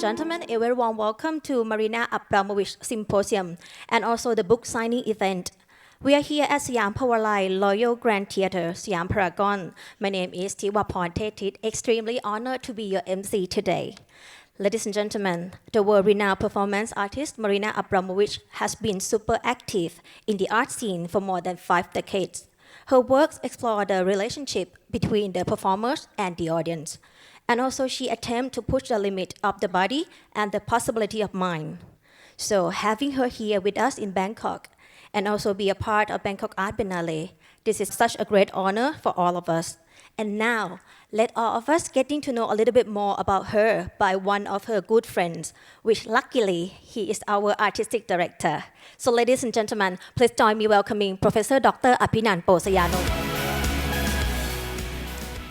gentlemen, a very warm welcome to Marina Abramovic Symposium and also the book signing event. We are here at Siam Pawarlai Royal Grand Theatre, Siam Paragon. My name is Tiwaporn Tetit, extremely honored to be your MC today. Ladies and gentlemen, the world-renowned performance artist Marina Abramovic has been super active in the art scene for more than 5 decades. Her works explore the relationship between the performers and the audience. And also she attempts to push the limit of the body and the possibility of mind. So having her here with us in Bangkok and also be a part of Bangkok Art Biennale, this is such a great honor for all of us. And now, let all of us getting to know a little bit more about her by one of her good friends, which luckily he is our artistic director. So ladies and gentlemen, please join me welcoming Professor Dr. Apinan Posayano.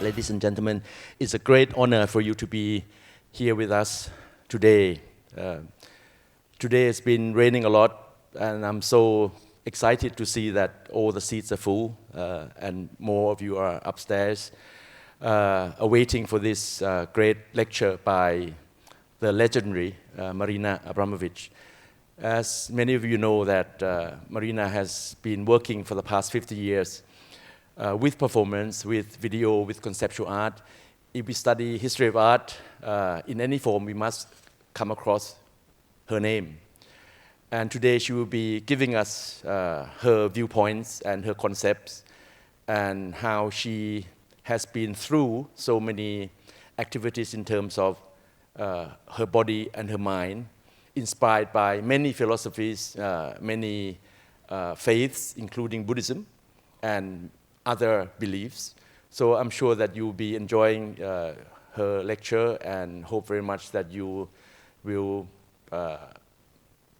Ladies and gentlemen, it's a great honor for you to be here with us today. Today it's been raining a lot, and I'm so excited to see that all the seats are full, and more of you are upstairs, awaiting for this great lecture by the legendary Marina Abramovic. As many of you know that Marina has been working for the past 50 years with performance, with video, with conceptual art. If we study history of art in any form, we must come across her name. And today she will be giving us her viewpoints and her concepts and how she has been through so many activities in terms of her body and her mind, inspired by many philosophies, many faiths, including Buddhism and other beliefs. So I'm sure that you'll be enjoying her lecture and hope very much that you will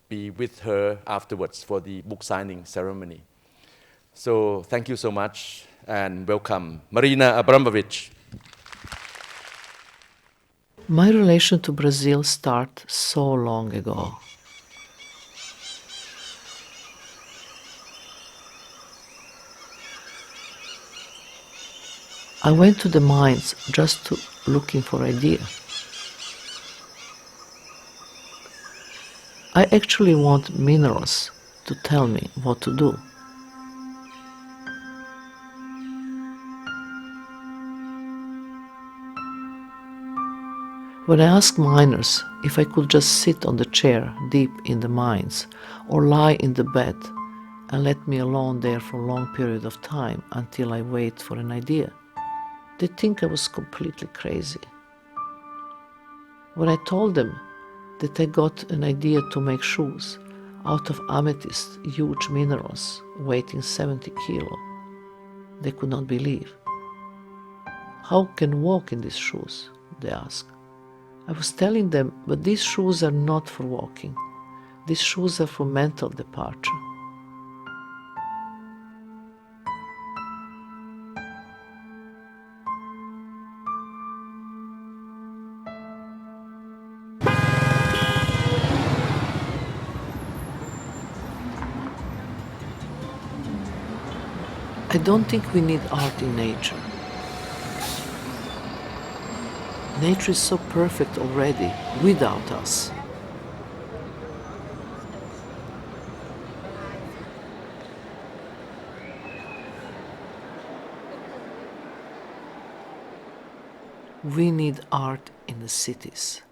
be with her afterwards for the book signing ceremony. So thank you so much and welcome, Marina Abramovic. My relation to Brazil started so long ago. I went to the mines just looking for ideas. I actually want minerals to tell me what to do. When I asked miners if I could just sit on the chair deep in the mines or lie in the bed and let me alone there for a long period of time until I wait for an idea, they think I was completely crazy. When I told them that I got an idea to make shoes out of amethyst, huge minerals weighing 70 kilo, they could not believe. How can walk in these shoes? They asked. I was telling them, but these shoes are not for walking. These shoes are for mental departure. I don't think we need art in nature. Nature is so perfect already without us. We need art in the cities.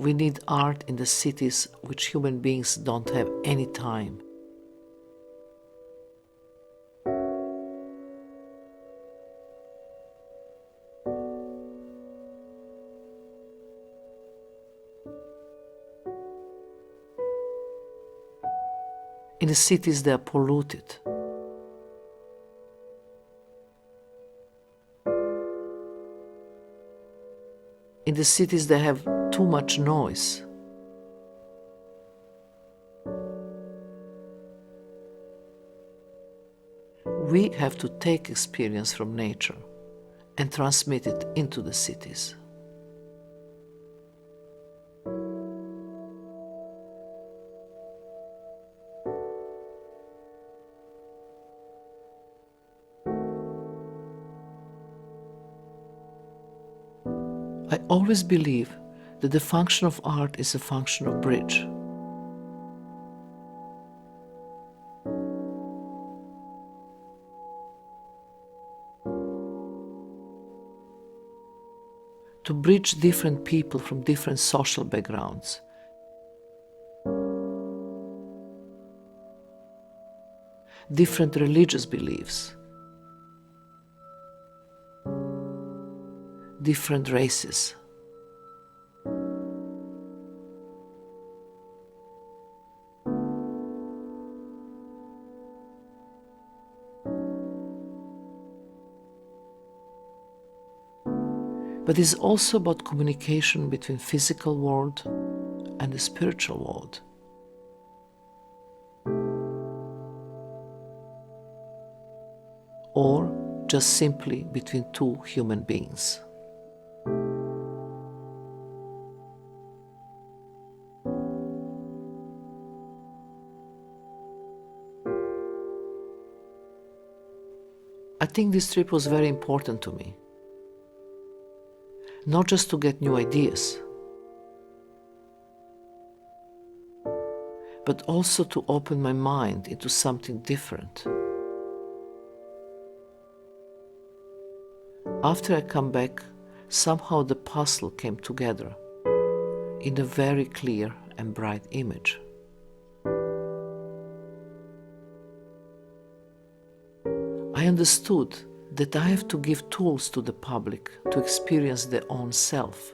We need art in the cities which human beings don't have any time. In the cities they are polluted. In the cities they have too much noise. We have to take experience from nature and transmit it into the cities. I always believe that the function of art is a function of bridge. To bridge different people from different social backgrounds. Different religious beliefs. Different races. But it's also about communication between physical world and the spiritual world. Or just simply between two human beings. I think this trip was very important to me. Not just to get new ideas, but also to open my mind into something different. After I come back, somehow the puzzle came together in a very clear and bright image. I understood that I have to give tools to the public to experience their own self.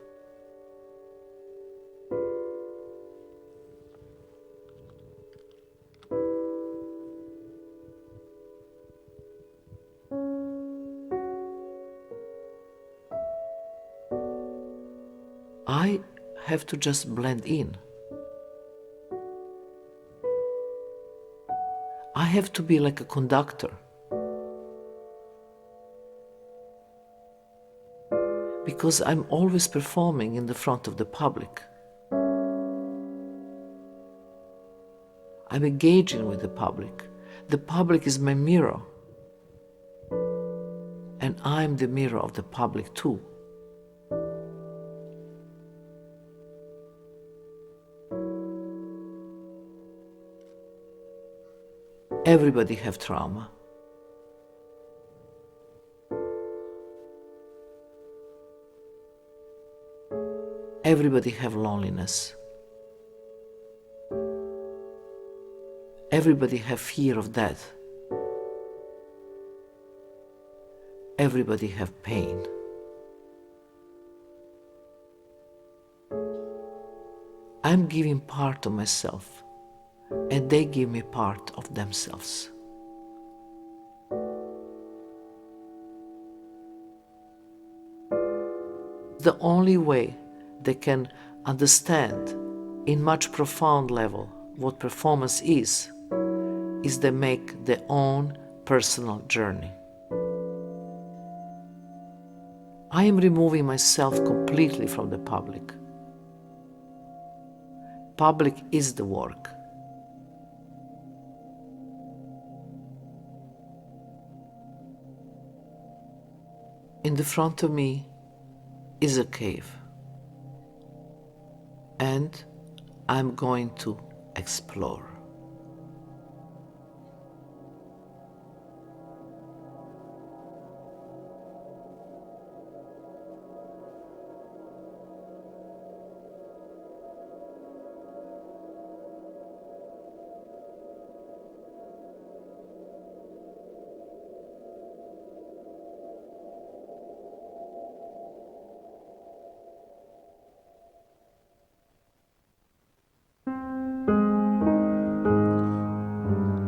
I have to just blend in. I have to be like a conductor. Because I'm always performing in the front of the public. I'm engaging with the public. The public is my mirror. And I'm the mirror of the public too. Everybody have trauma. Everybody have loneliness. Everybody have fear of death. Everybody have pain. I'm giving part of myself, and they give me part of themselves. The only way they can understand in much profound level what performance is they make their own personal journey. I am removing myself completely from the public. Public is the work. In the front of me is a cave. And I'm going to explore.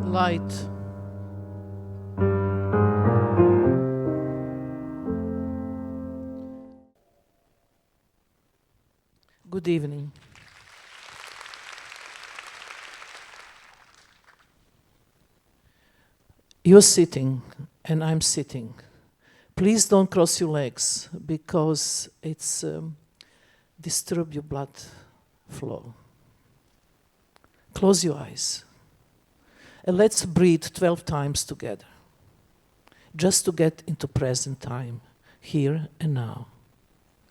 Light. Good evening. You're sitting and I'm sitting. Please don't cross your legs because it's disturb your blood flow. Close your eyes and let's breathe 12 times together, just to get into present time, here and now.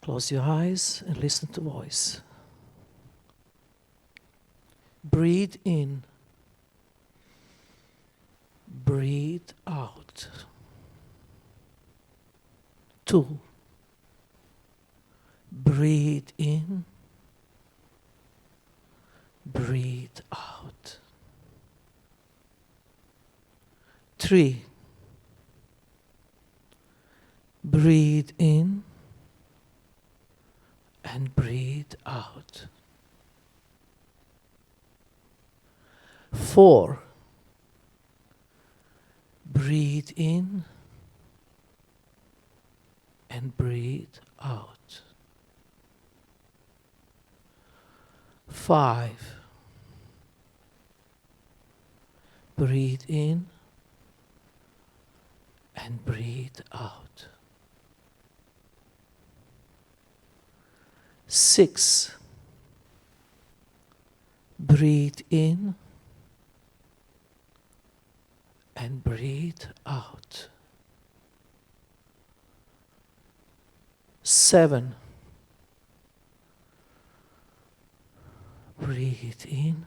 Close your eyes and listen to voice. Breathe in. Breathe out. 2. Breathe in. Breathe out. 3. Breathe in and breathe out. 4. Breathe in and breathe out. 5. Breathe in and breathe out. 6. Breathe in and breathe out. 7. Breathe in,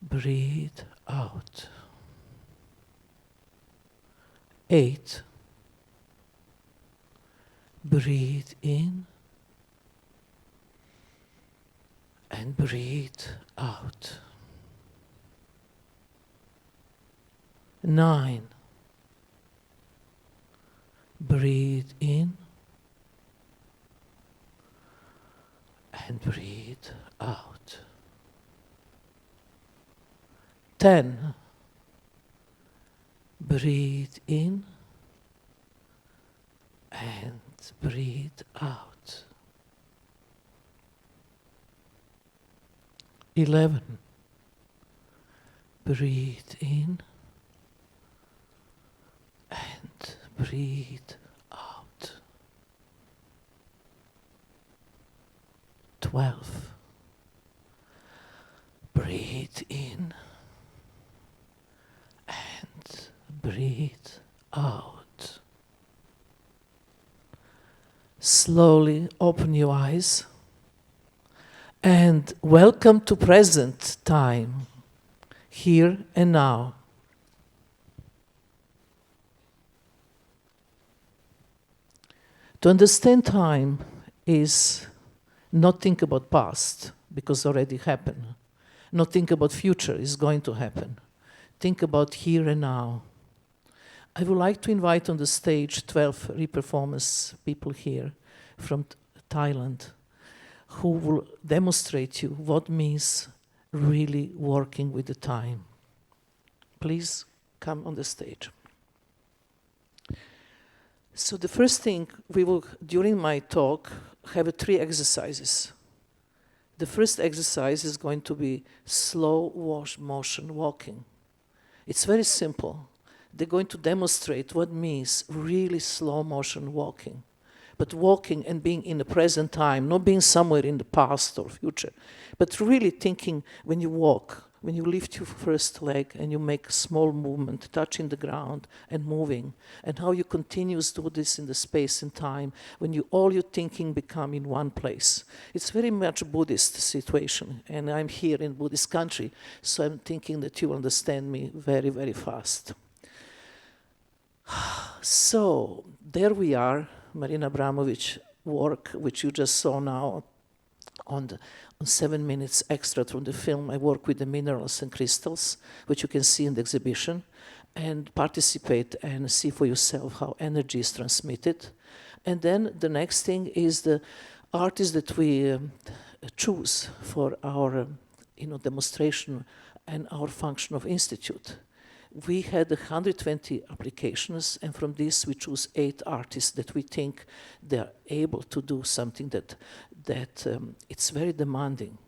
breathe out. 8. Breathe in and breathe out. 9. Breathe in and breathe out. 10. Breathe in and breathe out. 11. Breathe in and breathe out. 12. Breathe in and breathe out. Slowly open your eyes and welcome to present time, here and now. To understand time is not think about past, because already happened. Not think about future, is going to happen. Think about here and now. I would like to invite on the stage 12 re-performance people here from Thailand who will demonstrate you what means really working with the time. Please come on the stage. So the first thing, we will, during my talk, have 3 exercises. The first exercise is going to be slow motion walking. It's very simple. They're going to demonstrate what means really slow motion walking. But walking and being in the present time, not being somewhere in the past or future, but really thinking when you walk, when you lift your first leg and you make a small movement, touching the ground and moving, and how you continuously do this in the space and time, when all your thinking become in one place. It's very much a Buddhist situation, and I'm here in Buddhist country, so I'm thinking that you understand me very, very fast. So, there we are, Marina Abramovic work, which you just saw now on 7 minutes extra from the film. I work with the minerals and crystals, which you can see in the exhibition, and participate and see for yourself how energy is transmitted. And then the next thing is the artists that we choose for our demonstration and our function of institute. We had 120 applications, and from this we choose 8 artists that we think they're able to do something that it's very demanding.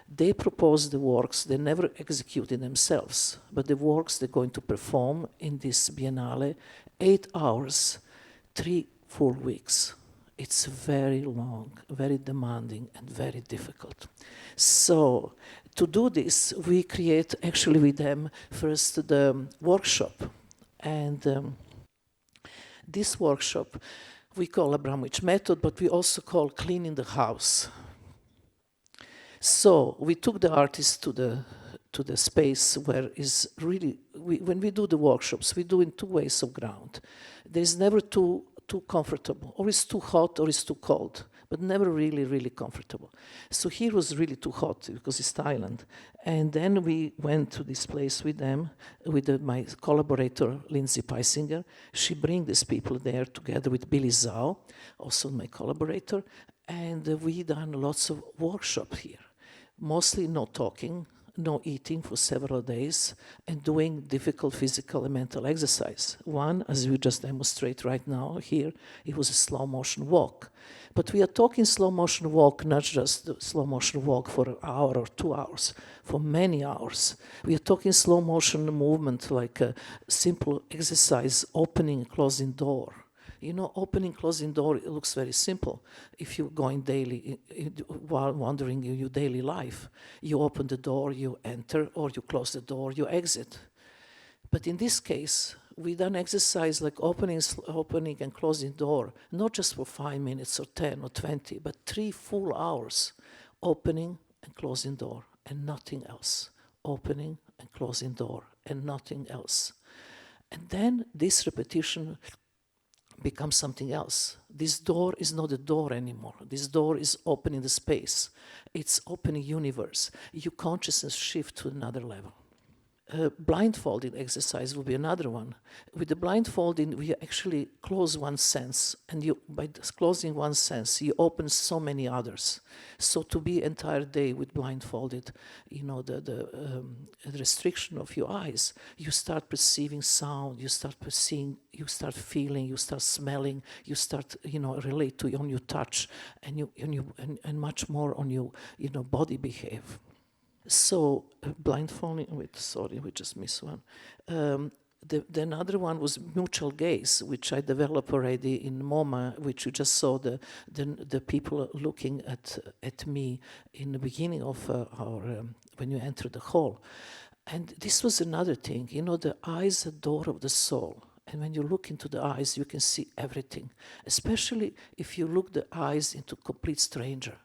They propose the works, they never executed themselves, but the works they're going to perform in this Biennale, 8 hours, 3 full weeks. It's very long, very demanding, and very difficult. So to do this, we create actually with them first the workshop. And this workshop we call Abramovic Method, but we also call cleaning the house. So we took the artists to the space where is really, when we do the workshops, we do in 2 ways of ground. There's never too comfortable, or it's too hot or it's too cold, but never really, really comfortable. So here was really too hot because it's Thailand. And then we went to this place with them, with my collaborator, Lindsay Peisinger. She bring these people there together with Billy Zhao, also my collaborator. And we done lots of workshops here. Mostly no talking, no eating for several days, and doing difficult physical and mental exercise. One, as we just demonstrate right now here, it was a slow motion walk. But we are talking slow motion walk, not just the slow motion walk for an hour or 2 hours, for many hours. We are talking slow motion movement, like a simple exercise, opening and closing door. You know, opening, closing door, it looks very simple. If you're going daily, while wandering in your daily life, you open the door, you enter, or you close the door, you exit. But in this case, we done exercise like opening and closing door, not just for 5 minutes or 10 or 20, but 3 full hours, opening and closing door, and nothing else. Opening and closing door, and nothing else. And then this repetition becomes something else. This door is not a door anymore. This door is opening the space. It's opening universe. Your consciousness shift to another level. Blindfolded exercise will be another one. With the blindfolding, we actually close one sense, and by closing one sense, you open so many others. So to be entire day with blindfolded, the restriction of your eyes, you start perceiving sound, you start feeling, you start smelling, you start relate to on your touch, and much more on your body behave. So blindfolding. We just missed one. The another one was mutual gaze, which I developed already in MoMA, which you just saw the people looking at me in the beginning of our when you enter the hall. And this was another thing. The eyes are the door of the soul. And when you look into the eyes, you can see everything, especially if you look the eyes into complete stranger,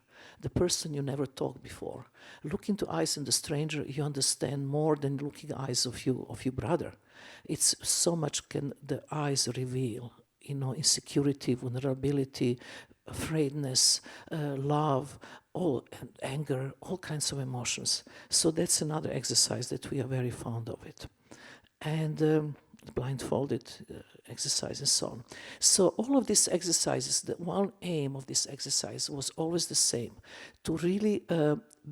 the person you never talked before. Look into eyes in the stranger, you understand more than looking eyes of your brother. It's so much can the eyes reveal, insecurity, vulnerability, afraidness, love, and anger, all kinds of emotions. So that's another exercise that we are very fond of it. And blindfolded exercise and so on. So all of these exercises, the one aim of this exercise was always the same, to really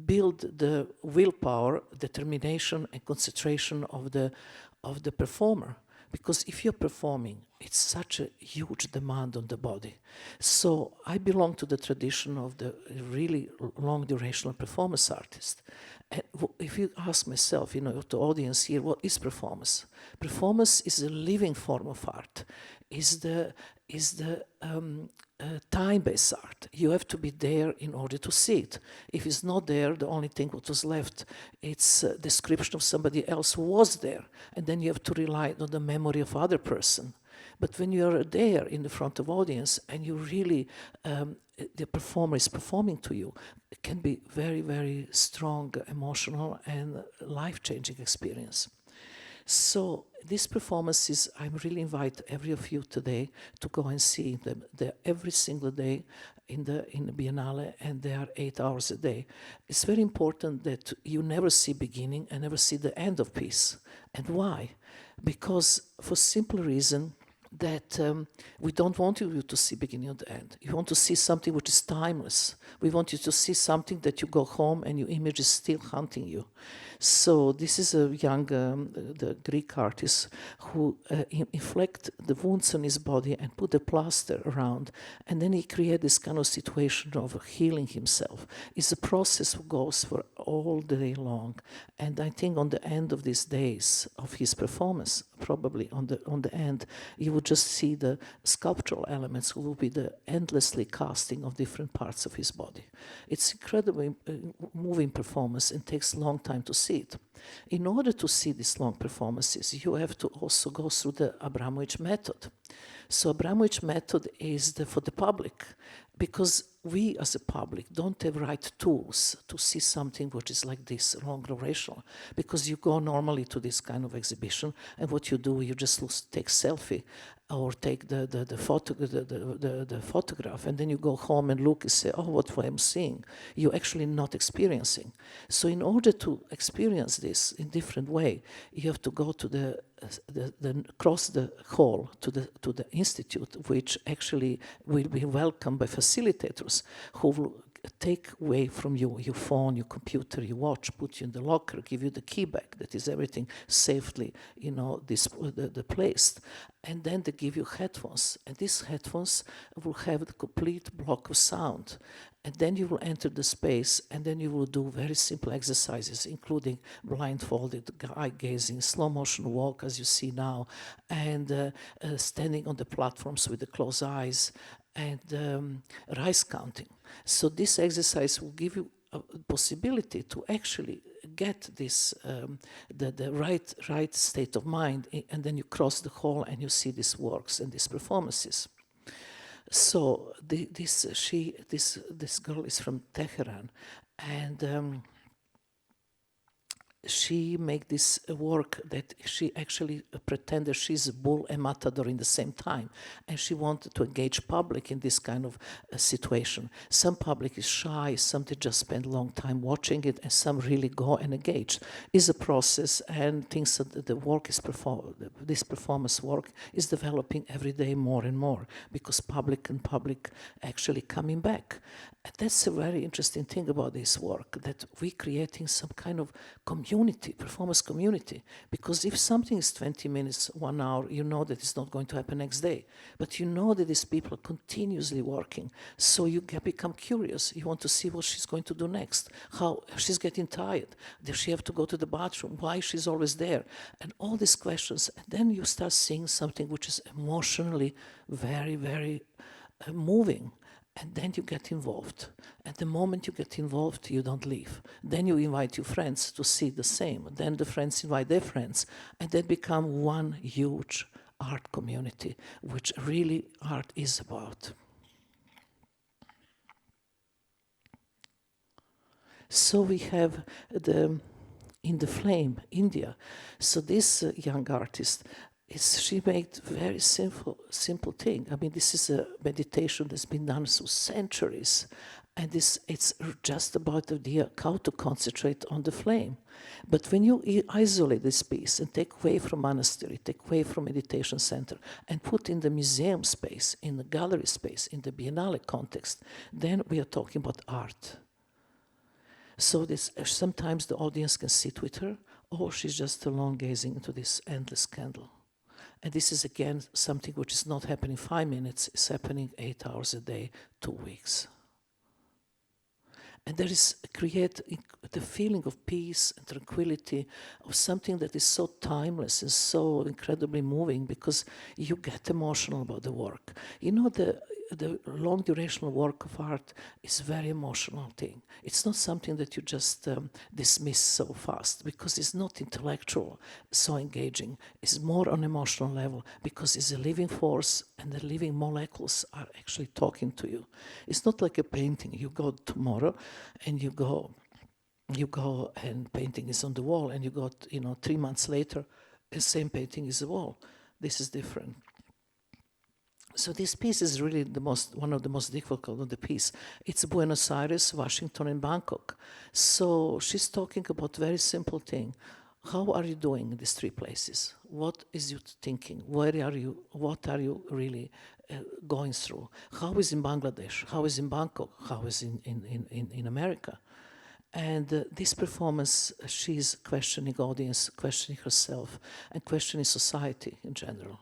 build the willpower, determination, and concentration of the performer. Because if you're performing, it's such a huge demand on the body. So I belong to the tradition of the really long durational performance artist. And if you ask myself, the audience here, what is performance? Performance is a living form of art. Is the time-based art. You have to be there in order to see it. If it's not there, the only thing what was left, it's a description of somebody else who was there. And then you have to rely on the memory of other person. But when you're there in the front of audience and you really, the performer is performing to you, it can be very, very strong, emotional, and life-changing experience. So these performances, I really invite every of you today to go and see them. They're every single day in the Biennale, and they are 8 hours a day. It's very important that you never see beginning and never see the end of piece. And why? Because for simple reason, that we don't want you to see beginning and the end. You want to see something which is timeless. We want you to see something that you go home and your image is still haunting you. So this is a young, the Greek artist who inflict the wounds on his body and put a plaster around, and then he create this kind of situation of healing himself. It's a process that goes for all day long, and I think on the end of these days of his performance, probably on the end, you would just see the sculptural elements who will be the endlessly casting of different parts of his body. It's incredibly moving performance and takes a long time to see it. In order to see these long performances, you have to also go through the Abramovic Method. So Abramovic Method is for the public, because we as a public don't have right tools to see something which is like this, long durational, because you go normally to this kind of exhibition, and what you do, you just take selfie or take the photograph, and then you go home and look and say, oh, what I'm seeing. You're actually not experiencing. So in order to experience this in different way, you have to go to cross the hall to the institute, which actually will be welcomed by facilitators who will take away from you your phone, your computer, your watch, put you in the locker, give you the key back, that is everything safely, placed. And then they give you headphones, and these headphones will have the complete block of sound. And then you will enter the space, and then you will do very simple exercises, including blindfolded, eye gazing, slow motion walk, as you see now, and standing on the platforms with the closed eyes, and rice counting. So this exercise will give you a possibility to actually get this the right state of mind, and then you cross the hall and you see these works and these performances. So this girl is from Tehran, and she make this work that she actually pretended she's a bull and matador in the same time, and she wanted to engage public in this kind of situation. Some public is shy, some they just spend a long time watching it, and some really go and engage. It's a process, and things that the work is this performance work is developing every day more and more, because public actually coming back. And that's a very interesting thing about this work, that we're creating some kind of community, performance community. Because if something is 20 minutes, 1 hour, you know that it's not going to happen next day. But you know that these people are continuously working. So you become curious. You want to see what she's going to do next, how she's getting tired. Does she have to go to the bathroom? Why she's always there? And all these questions. And then you start seeing something which is emotionally very, very moving. And then you get involved. At the moment you get involved, you don't leave. Then you invite your friends to see the same. Then the friends invite their friends. And then become one huge art community, which really art is about. So we have in the flame, India. So this young artist, she made very simple thing. I mean, this is a meditation that's been done through centuries, and it's just about the idea how to concentrate on the flame. But when you isolate this piece and take away from monastery, take away from meditation center, and put in the museum space, in the gallery space, in the Biennale context, then we are talking about art. So sometimes the audience can sit with her, or she's just alone gazing into this endless candle. And this is, again, something which is not happening 5 minutes, it's happening 8 hours a day, 2 weeks. And there is create the feeling of peace and tranquility, of something that is so timeless and so incredibly moving, because you get emotional about the work. You know, the long durational work of art is a very emotional thing. It's not something that you just dismiss so fast, because it's not intellectual, so engaging. It's more on emotional level, because it's a living force, and the living molecules are actually talking to you. It's not like a painting. You go tomorrow and you go and painting is on the wall, and you go 3 months later, the same painting is the wall. This is different. So this piece is really one of the most difficult of the piece. It's Buenos Aires, Washington, and Bangkok. So she's talking about very simple thing. how are you doing in these three places? What is you thinking? Where are you? What are you really going through? How is in Bangladesh? How is in Bangkok? How is in America? And this performance, she's questioning audience, questioning herself, and questioning society in general.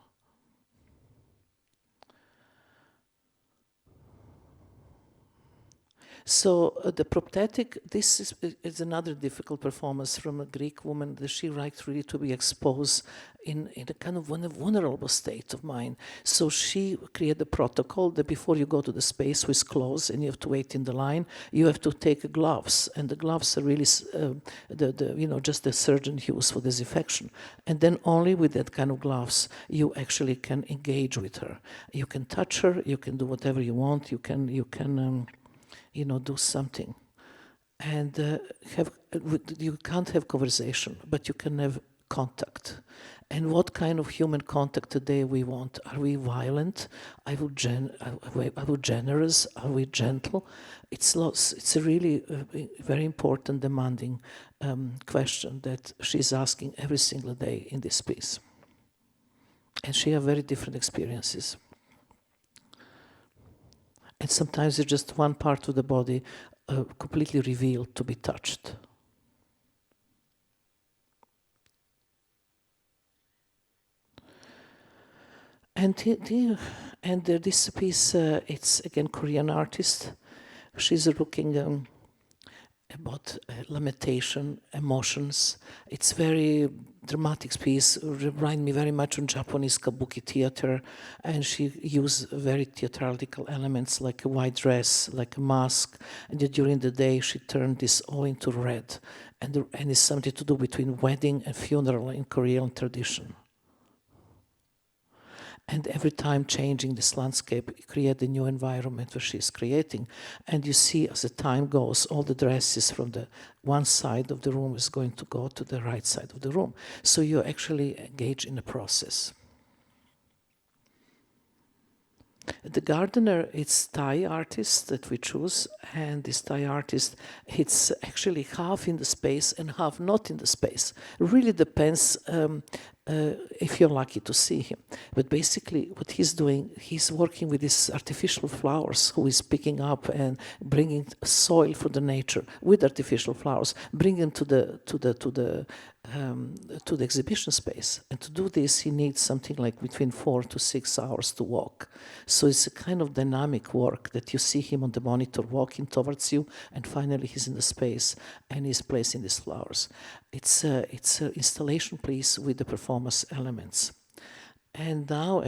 So the propthetic, this is another difficult performance from a Greek woman that she liked really to be exposed in a kind of vulnerable state of mind. So she created a protocol that before you go to the space with clothes and you have to wait in the line, you have to take gloves, and the gloves are really just the surgeon use for disinfection. And then only with that kind of gloves you actually can engage with her. You can touch her, you can do whatever you want, you can do something, and you can't have conversation, but you can have contact. And what kind of human contact today we want? Are we violent? Are we generous? Are we gentle? It's a really very important, demanding question that she's asking every single day in this piece. And she has very different experiences. And sometimes it's just one part of the body completely revealed to be touched. And this piece, it's again Korean artist. She's looking about lamentation, emotions. It's very dramatic piece. Remind me very much on Japanese kabuki theater, and she used very theatrical elements like a white dress, like a mask, and during the day she turned this all into red, and it's something to do between wedding and funeral in Korean tradition. And every time changing this landscape, create a new environment where she's creating. And you see, as the time goes, all the dresses from the one side of the room is going to go to the right side of the room. So you actually engage in a process. The gardener, it's Thai artist that we choose, and this Thai artist, it's actually half in the space and half not in the space. It really depends if you're lucky to see him. But basically what he's doing, he's working with these artificial flowers, who is picking up and bringing soil from the nature with artificial flowers, bringing to the exhibition space. And to do this, he needs something like between 4 to 6 hours to walk. So it's a kind of dynamic work that you see him on the monitor walking towards you, and finally he's in the space and he's placing these flowers. It's an installation piece with the performance elements. And now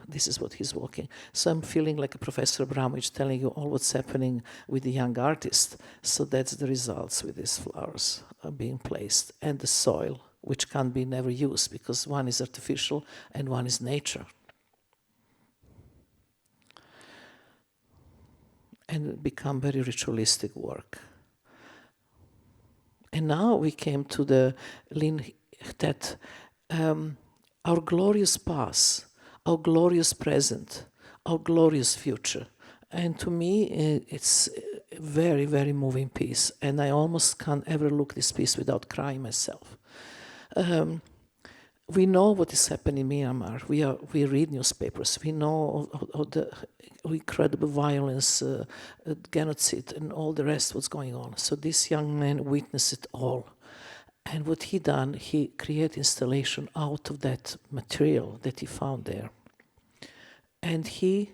this is what he's walking. So I'm feeling like a Professor Abramovic telling you all what's happening with the young artist. So that's the results with these flowers being placed, and the soil, which can be never used because one is artificial and one is nature. And become very ritualistic work. And now we came to the Lin that our glorious past, our glorious present, our glorious future. And to me, it's a very, very moving piece. And I almost can't ever look this piece without crying myself. We know what is happening in Myanmar. We read newspapers. We know of the incredible violence, genocide, and all the rest what's going on. So this young man witnessed it all. And what he done, he created installation out of that material that he found there. And he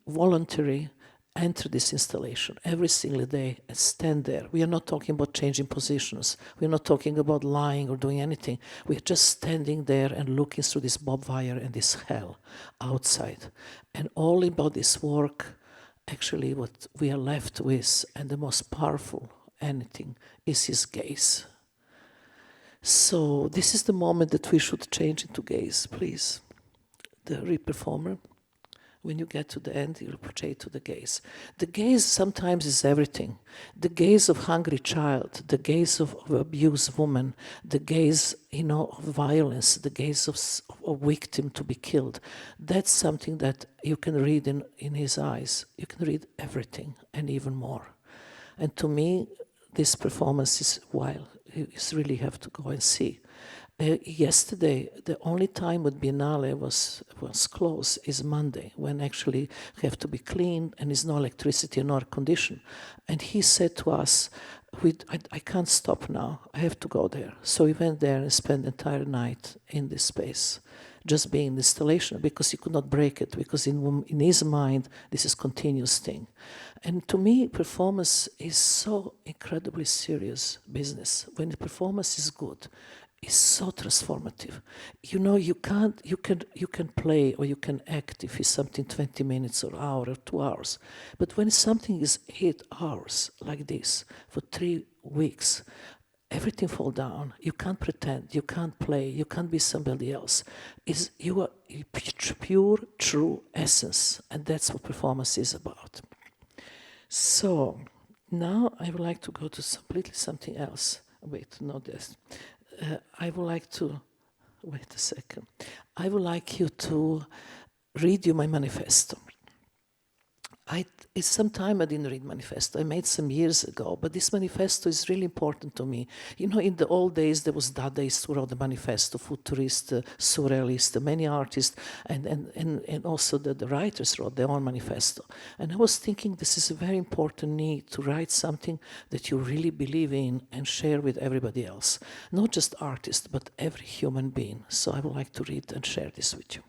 voluntarily entered this installation every single day and stand there. We are not talking about changing positions. We are not talking about lying or doing anything. We are just standing there and looking through this barbed wire and this hell outside. And all about this work, actually what we are left with, and the most powerful anything, is his gaze. So this is the moment that we should change into gaze, please. The re-performer. When you get to the end, you'll portray to the gaze. The gaze sometimes is everything. The gaze of hungry child, the gaze of abused woman, the gaze, of violence, the gaze of a victim to be killed. That's something that you can read in his eyes. You can read everything and even more. And to me, this performance is wild. You really have to go and see. Yesterday, the only time when Biennale was closed is Monday, when actually have to be cleaned and there's no electricity and no air condition. And he said to us, I can't stop now, I have to go there. So we went there and spent the entire night in this space, just being in the installation, because he could not break it, because in his mind, this is continuous thing. And to me, performance is so incredibly serious business. When the performance is good, it's so transformative. You know, you can play or you can act if it's something 20 minutes or hour or 2 hours. But when something is 8 hours like this for 3 weeks, everything fall down. You can't pretend, you can't play, you can't be somebody else. You are pure, true essence, and that's what performance is about. So now I would like to go to completely something else. Wait, not this. I would like to, wait a second. I would like you to read you my manifesto. It's some time I didn't read manifesto. I made some years ago, but this manifesto is really important to me. You know, in the old days, there was Dadaists who wrote the manifesto, futurists, surrealists, many artists, and also the writers wrote their own manifesto. And I was thinking this is a very important need to write something that you really believe in and share with everybody else. Not just artists, but every human being. So I would like to read and share this with you.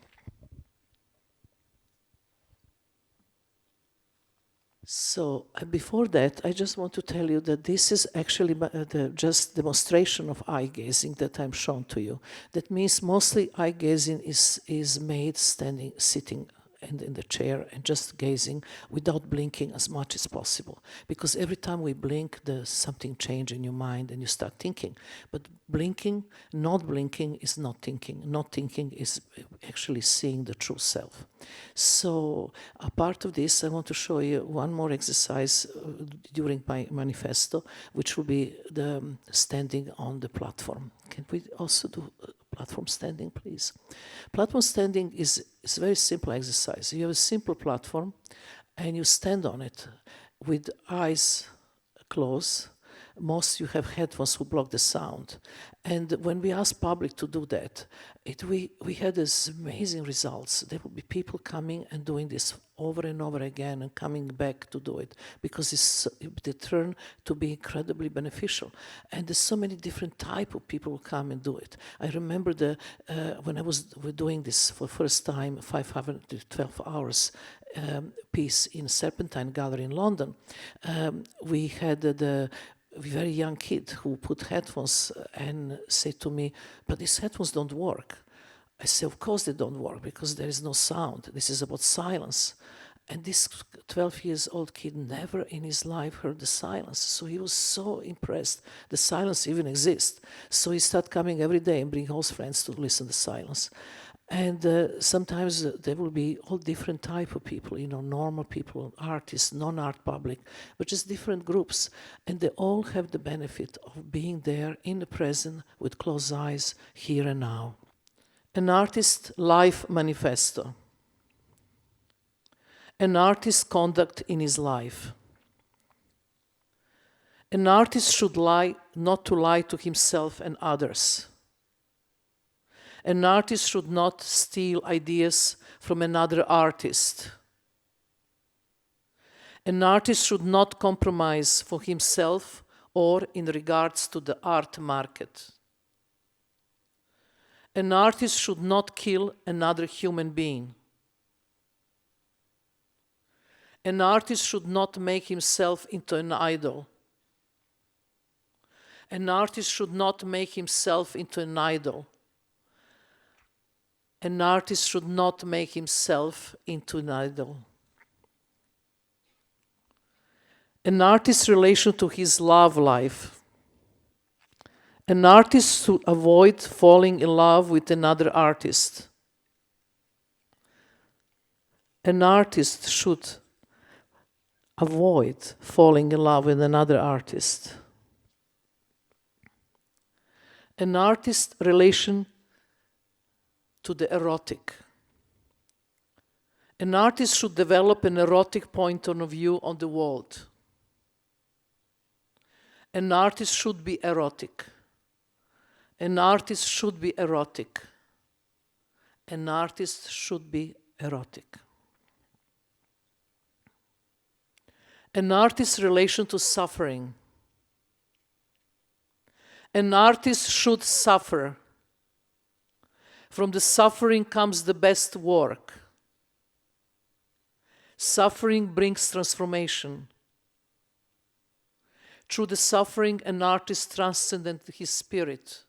So before that, I just want to tell you that this is actually the just demonstration of eye gazing that I'm shown to you. That means mostly eye gazing is made standing, sitting in the chair and just gazing without blinking as much as possible. Because every time we blink, there's something change in your mind and you start thinking. But blinking, not blinking is not thinking. Not thinking is actually seeing the true self. So a part of this, I want to show you one more exercise during my manifesto, which will be the standing on the platform. Can we also do platform standing, please? Platform standing is a very simple exercise. You have a simple platform and you stand on it with eyes closed. Most you have headphones who block the sound. And when we asked public to do that, we had these amazing results. There will be people coming and doing this over and over again and coming back to do it because they turn to be incredibly beneficial. And there's so many different type of people who come and do it. I remember when I was doing this for the first time, 512 hours piece in Serpentine Gallery in London, we had a very young kid who put headphones and said to me, but these headphones don't work. I said, of course they don't work because there is no sound. This is about silence. And this 12 years old kid never in his life heard the silence. So he was so impressed. The silence even exists. So he started coming every day and bring all his friends to listen to silence. And sometimes there will be all different type of people, you know, normal people, artists, non-art public, but just different groups. And they all have the benefit of being there in the present with closed eyes, here and now. An artist's life manifesto. An artist's conduct in his life. An artist should lie, not to lie to himself and others. An artist should not steal ideas from another artist. An artist should not compromise for himself or in regards to the art market. An artist should not kill another human being. An artist should not make himself into an idol. An artist should not make himself into an idol. An artist should not make himself into an idol. An artist's relation to his love life. An artist should avoid falling in love with another artist. An artist should avoid falling in love with another artist. An artist's relation to the erotic. An artist should develop an erotic point of view on the world. An artist should be erotic. An artist should be erotic. An artist should be erotic. An artist's relation to suffering. An artist should suffer. From the suffering comes the best work. Suffering brings transformation. Through the suffering, an artist transcended his spirit.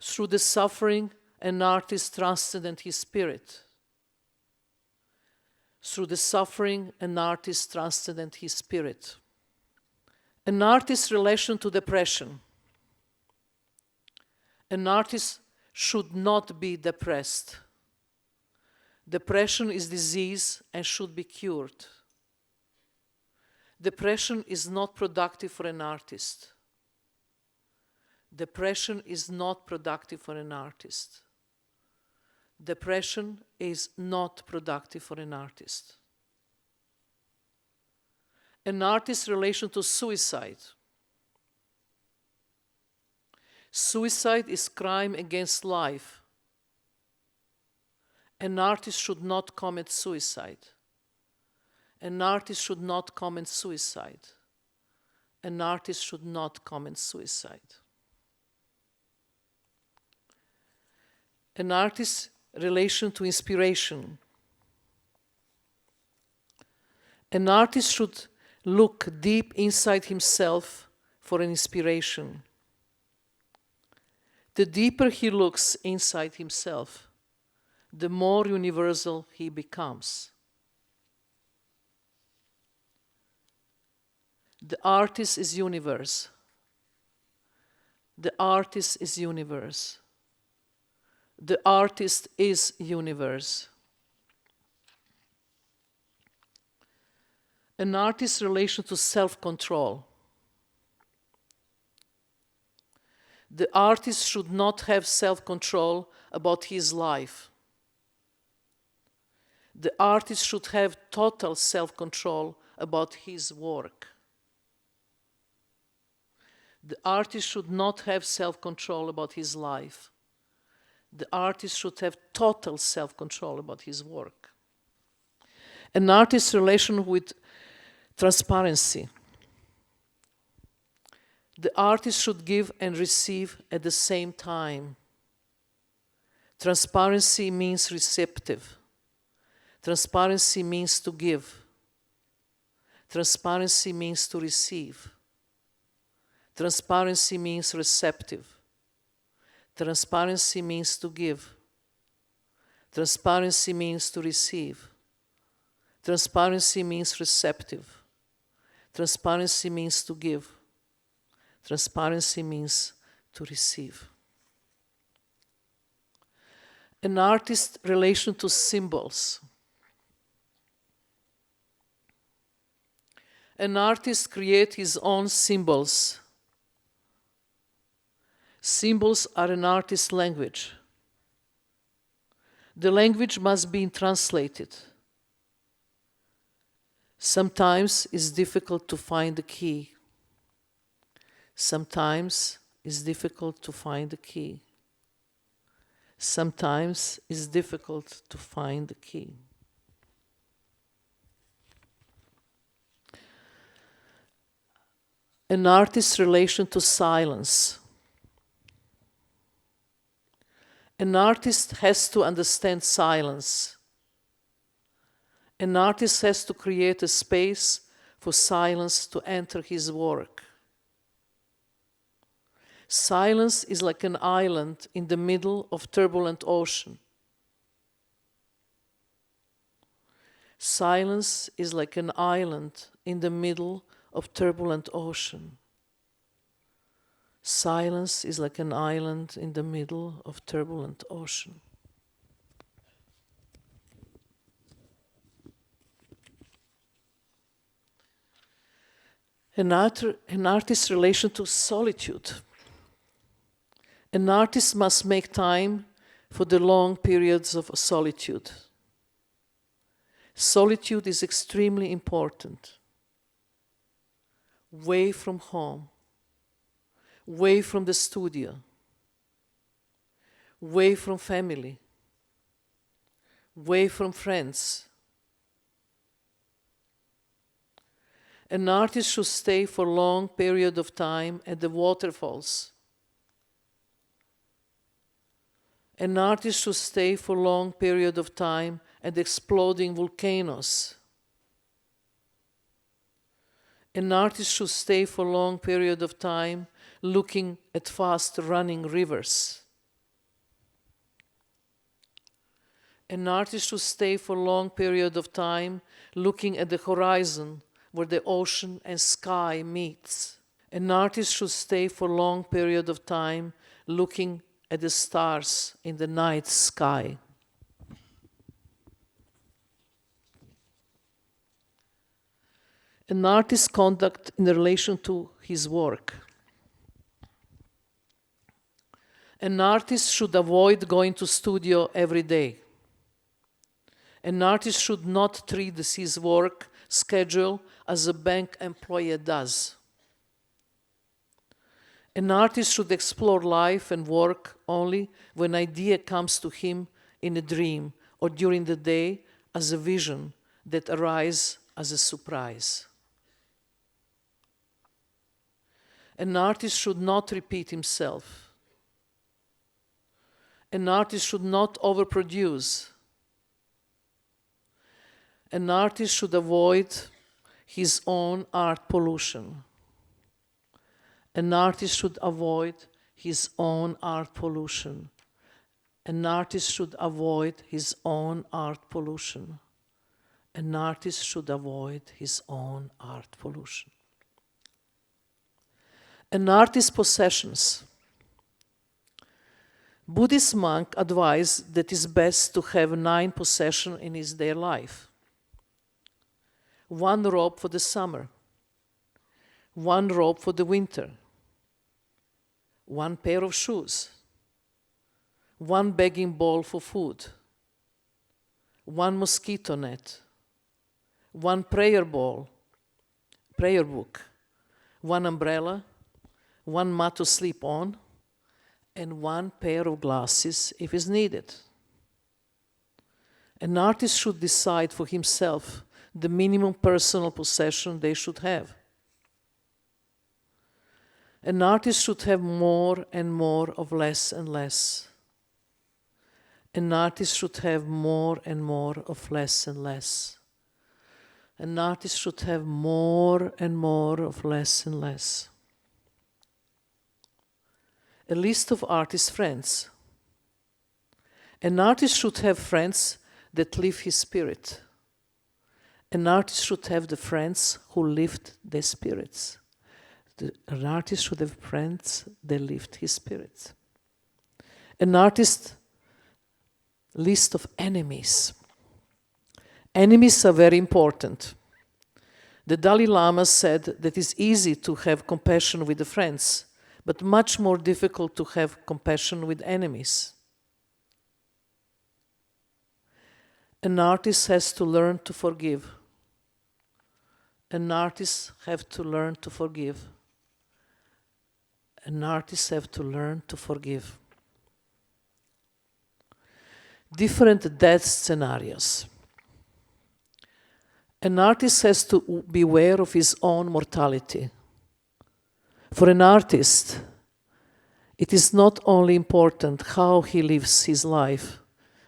Through the suffering, an artist transcended his spirit. Through the suffering, an artist transcended his spirit. An artist's relation to depression. An artist should not be depressed. Depression is disease and should be cured. Depression is not productive for an artist. Depression is not productive for an artist. Depression is not productive for an artist. An artist's relation to suicide. Suicide is crime against life. An artist should not commit suicide. An artist should not commit suicide. An artist should not commit suicide. An artist's relation to inspiration. An artist should look deep inside himself for an inspiration. The deeper he looks inside himself, the more universal he becomes. The artist is universe. The artist is universe. The artist is universe. An artist's relation to self-control. The artist should not have self-control about his life. The artist should have total self-control about his work. The artist should not have self-control about his life. The artist should have total self-control about his work. An artist's relation with transparency. The artist should give and receive at the same time. Transparency means receptive. Transparency means to give. Transparency means to receive. Transparency means receptive. Transparency means to give. Transparency means to receive. Transparency means receptive. Transparency means to give. Transparency means to receive. An artist's relation to symbols. An artist creates his own symbols. Symbols are an artist's language. The language must be translated. Sometimes it's difficult to find the key. Sometimes it's difficult to find the key. Sometimes it's difficult to find the key. An artist's relation to silence. An artist has to understand silence. An artist has to create a space for silence to enter his work. Silence is like an island in the middle of turbulent ocean. Silence is like an island in the middle of turbulent ocean. Silence is like an island in the middle of turbulent ocean. An artist's relation to solitude. An artist must make time for the long periods of solitude. Solitude is extremely important. away from home, away from the studio, away from family, away from friends. An artist should stay for a long period of time at the waterfalls. An artist should stay for a long period of time at exploding volcanoes. An artist should stay for a long period of time looking at fast-running rivers. An artist should stay for a long period of time looking at the horizon where the ocean and sky meets. An artist should stay for a long period of time looking at the stars in the night sky. An artist's conduct in relation to his work. An artist should avoid going to studio every day. An artist should not treat his work schedule as a bank employee does. An artist should explore life and work only when an idea comes to him in a dream or during the day as a vision that arises as a surprise. An artist should not repeat himself. An artist should not overproduce. An artist should avoid his own art pollution. An artist should avoid his own art pollution. An artist should avoid his own art pollution. An artist should avoid his own art pollution. An artist's possessions. Buddhist monk advised that it's best to have 9 possessions in his day life. 1 robe for the summer, 1 robe for the winter, 1 pair of shoes, 1 begging bowl for food, 1 mosquito net, 1 prayer bowl, prayer book, 1 umbrella, 1 mat to sleep on, and 1 pair of glasses if is needed. An artist should decide for himself the minimum personal possession they should have. An artist should have more and more of less and less. An artist should have more and more of less and less. An artist should have more and more of less and less. A list of artist friends. An artist should have friends that lift his spirit. An artist should have the friends who lift their spirits. An artist should have friends that lift his spirits. An artist list of enemies. Enemies are very important. The Dalai Lama said that it's easy to have compassion with the friends, but much more difficult to have compassion with enemies. An artist has to learn to forgive. An artist has to learn to forgive. An artist has to learn to forgive. Different death scenarios. An artist has to be aware of his own mortality. For an artist, it is not only important how he lives his life,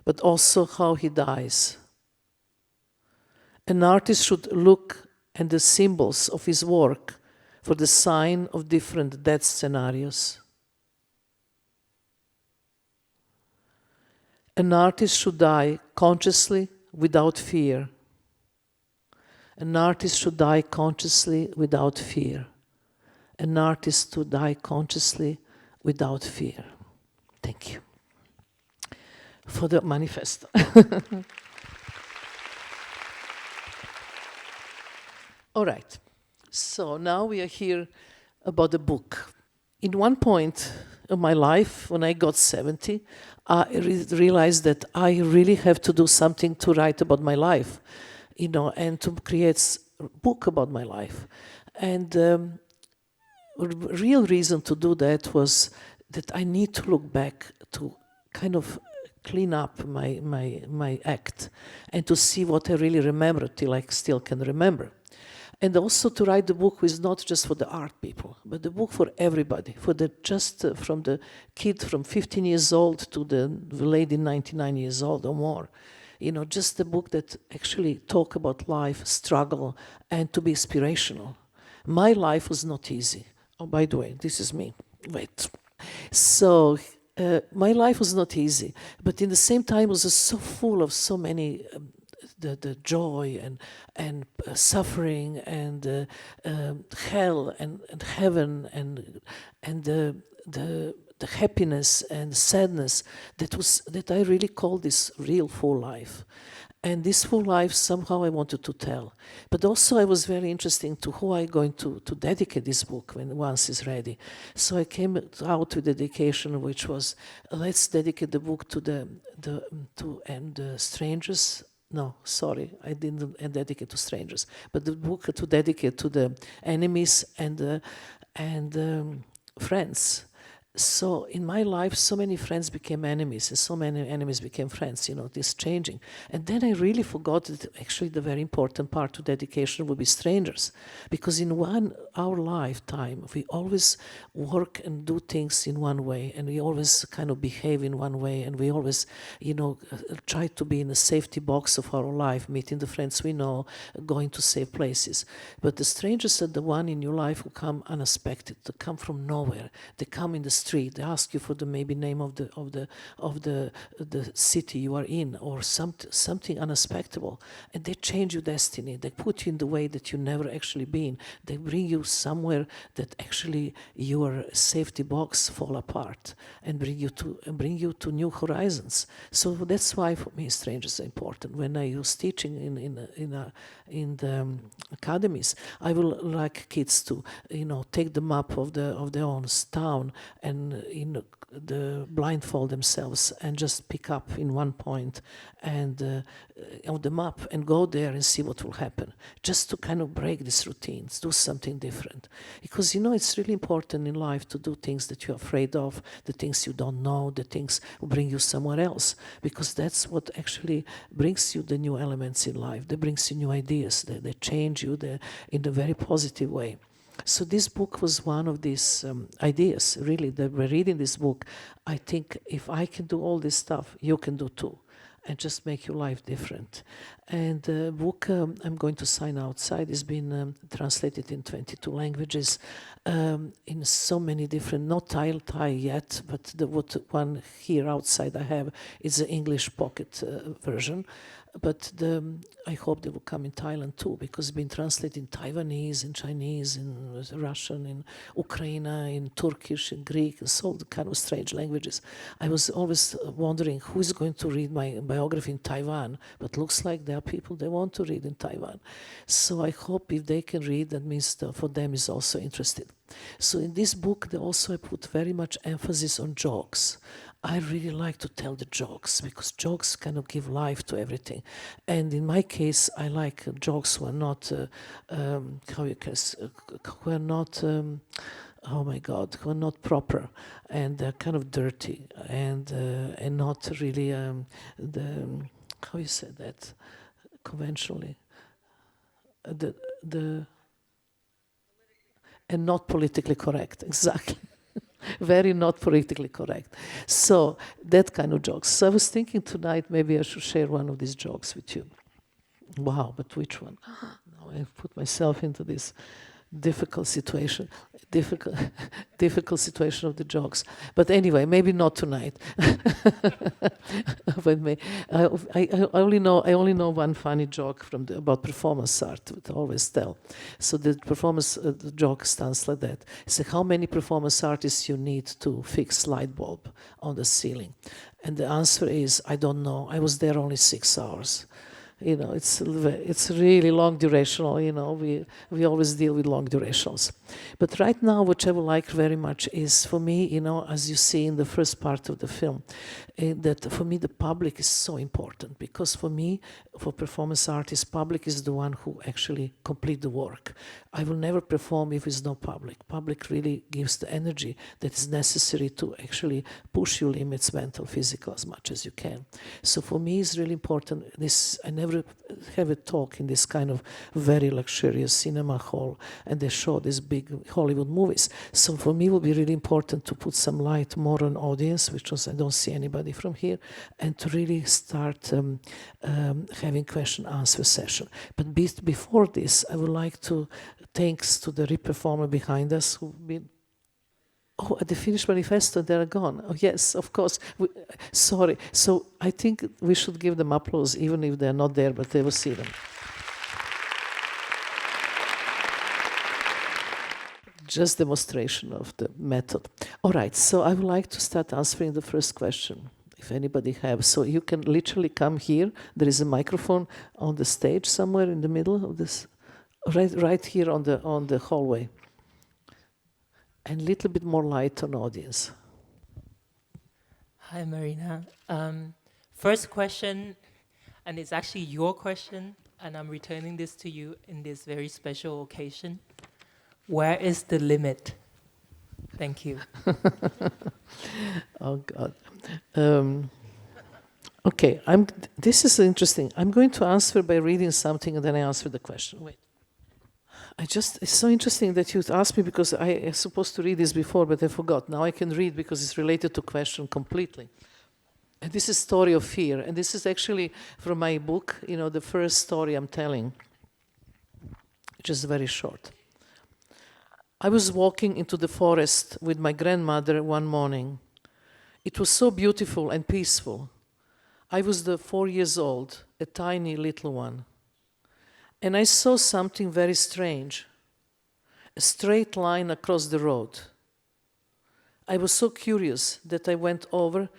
but also how he dies. An artist should look at the symbols of his work for the sign of different death scenarios. An artist should die consciously without fear. An artist should die consciously without fear. An artist to die consciously without fear. Thank you for the manifesto. All right, so now we are here about the book. In one point of my life, when I got 70, I realized that I really have to do something to write about my life, and to create a book about my life. And real reason to do that was that I need to look back to kind of clean up my act and to see what I really remember till I still can remember. And also to write the book was not just for the art people, but the book for everybody, for the from the kid from 15 years old to the lady 99 years old or more. You know, just a book that actually talk about life, struggle, and to be inspirational. My life was not easy. Oh, by the way, this is me. Wait. So my life was not easy, but in the same time it was so full of so many the joy and suffering and hell and heaven and the happiness and sadness that I really call this real full life. And this full life somehow I wanted to tell. But also I was very interested to who I'm going to dedicate this book once it's ready. So I came out with a dedication which was, let's dedicate the book to the strangers. No, sorry, I didn't dedicate to strangers. But the book to dedicate to the enemies and friends. So in my life, so many friends became enemies, and so many enemies became friends, you know, this changing. And then I really forgot that actually the very important part to dedication would be strangers. Because in our lifetime, we always work and do things in one way, and we always kind of behave in one way, and we always, you know, try to be in the safety box of our life, meeting the friends we know, going to safe places. But the strangers are the one in your life who come unexpected, they come from nowhere, they come in the street, they ask you for the maybe name of the city you are in, or something unexpected, and they change your destiny. They put you in the way that you never actually been. They bring you somewhere that actually your safety box fall apart and bring you to new horizons. So that's why for me strangers are important. When I was teaching in the academies, I will like kids to, you know, take the map of their own town and blindfold themselves and just pick up in one point and on the map and go there and see what will happen, just to kind of break these routines, do something different. Because, you know, it's really important in life to do things that you're afraid of, the things you don't know, the things will bring you somewhere else, because that's what actually brings you the new elements in life. That brings you new ideas, they change you in a very positive way. So this book was one of these ideas, really, that we're reading this book. I think if I can do all this stuff, you can do too, and just make your life different. And the book I'm going to sign outside has been translated in 22 languages, in so many different, not Thai yet, but the one here outside I have is the English pocket version. But I hope they will come in Thailand too, because it's been translated in Taiwanese, in Chinese, in Russian, in Ukraine, in Turkish, in Greek, and so kind of strange languages. I was always wondering who is going to read my biography in Taiwan, but looks like there are people they want to read in Taiwan. So I hope if they can read, that means for them is also interested. So in this book, I put very much emphasis on jokes. I really like to tell the jokes because jokes kind of give life to everything. And in my case, I like jokes who are not, who are not proper, and they're kind of dirty and not really how you say that conventionally, and not politically correct, exactly. Very not politically correct. So that kind of jokes. So I was thinking tonight maybe I should share one of these jokes with you. Wow, but which one? Now I've put myself into this difficult situation of the jokes. But anyway, maybe not tonight. But I only know one funny joke about performance art that I always tell. So the performance the joke stands like that. It's like, how many performance artists you need to fix light bulb on the ceiling? And the answer is, I don't know. I was there only 6 hours. It's really long durational. We always deal with long durationals. But right now, what I would like very much is, for me, as you see in the first part of the film, that for me the public is so important, because for me, for performance artists, public is the one who actually complete the work. I will never perform if it's no public. Public really gives the energy that is necessary to actually push your limits, mental, physical, as much as you can. So for me, it's really important. I never have a talk in this kind of very luxurious cinema hall, and they show these big Hollywood movies. So for me, it will be really important to put some light more on audience, which was I don't see anybody from here, and to really start having question-answer session. But before this, I would like to, thanks to the re-performer behind us who've been. Oh, at the Finnish manifesto, they're gone. Oh, yes, of course. Sorry. So I think we should give them applause, even if they're not there, but they will see them. Just demonstration of the method. All right, so I would like to start answering the first question, if anybody has. So you can literally come here. There is a microphone on the stage somewhere in the middle of this, right here on the hallway. And a little bit more light on audience. Hi, Marina. First question, and it's actually your question, and I'm returning this to you in this very special occasion. Where is the limit? Thank you. Oh, God. Okay, this is interesting. I'm going to answer by reading something, and then I answer the question. Wait. It's so interesting that you asked me, because I was supposed to read this before, but I forgot. Now I can read because it's related to question completely. And this is Story of Fear. And this is actually from my book, the first story I'm telling, which is very short. I was walking into the forest with my grandmother one morning. It was so beautiful and peaceful. I was 4 years old, a tiny little one. And I saw something very strange, a straight line across the road. I was so curious that I went over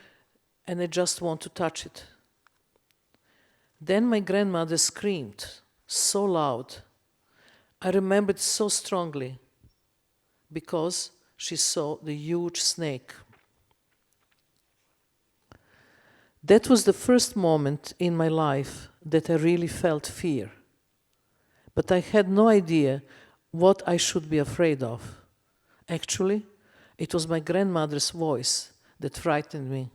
and I just want to touch it. Then my grandmother screamed so loud. I remembered so strongly because she saw the huge snake. That was the first moment in my life that I really felt fear. But I had no idea what I should be afraid of. Actually, it was my grandmother's voice that frightened me.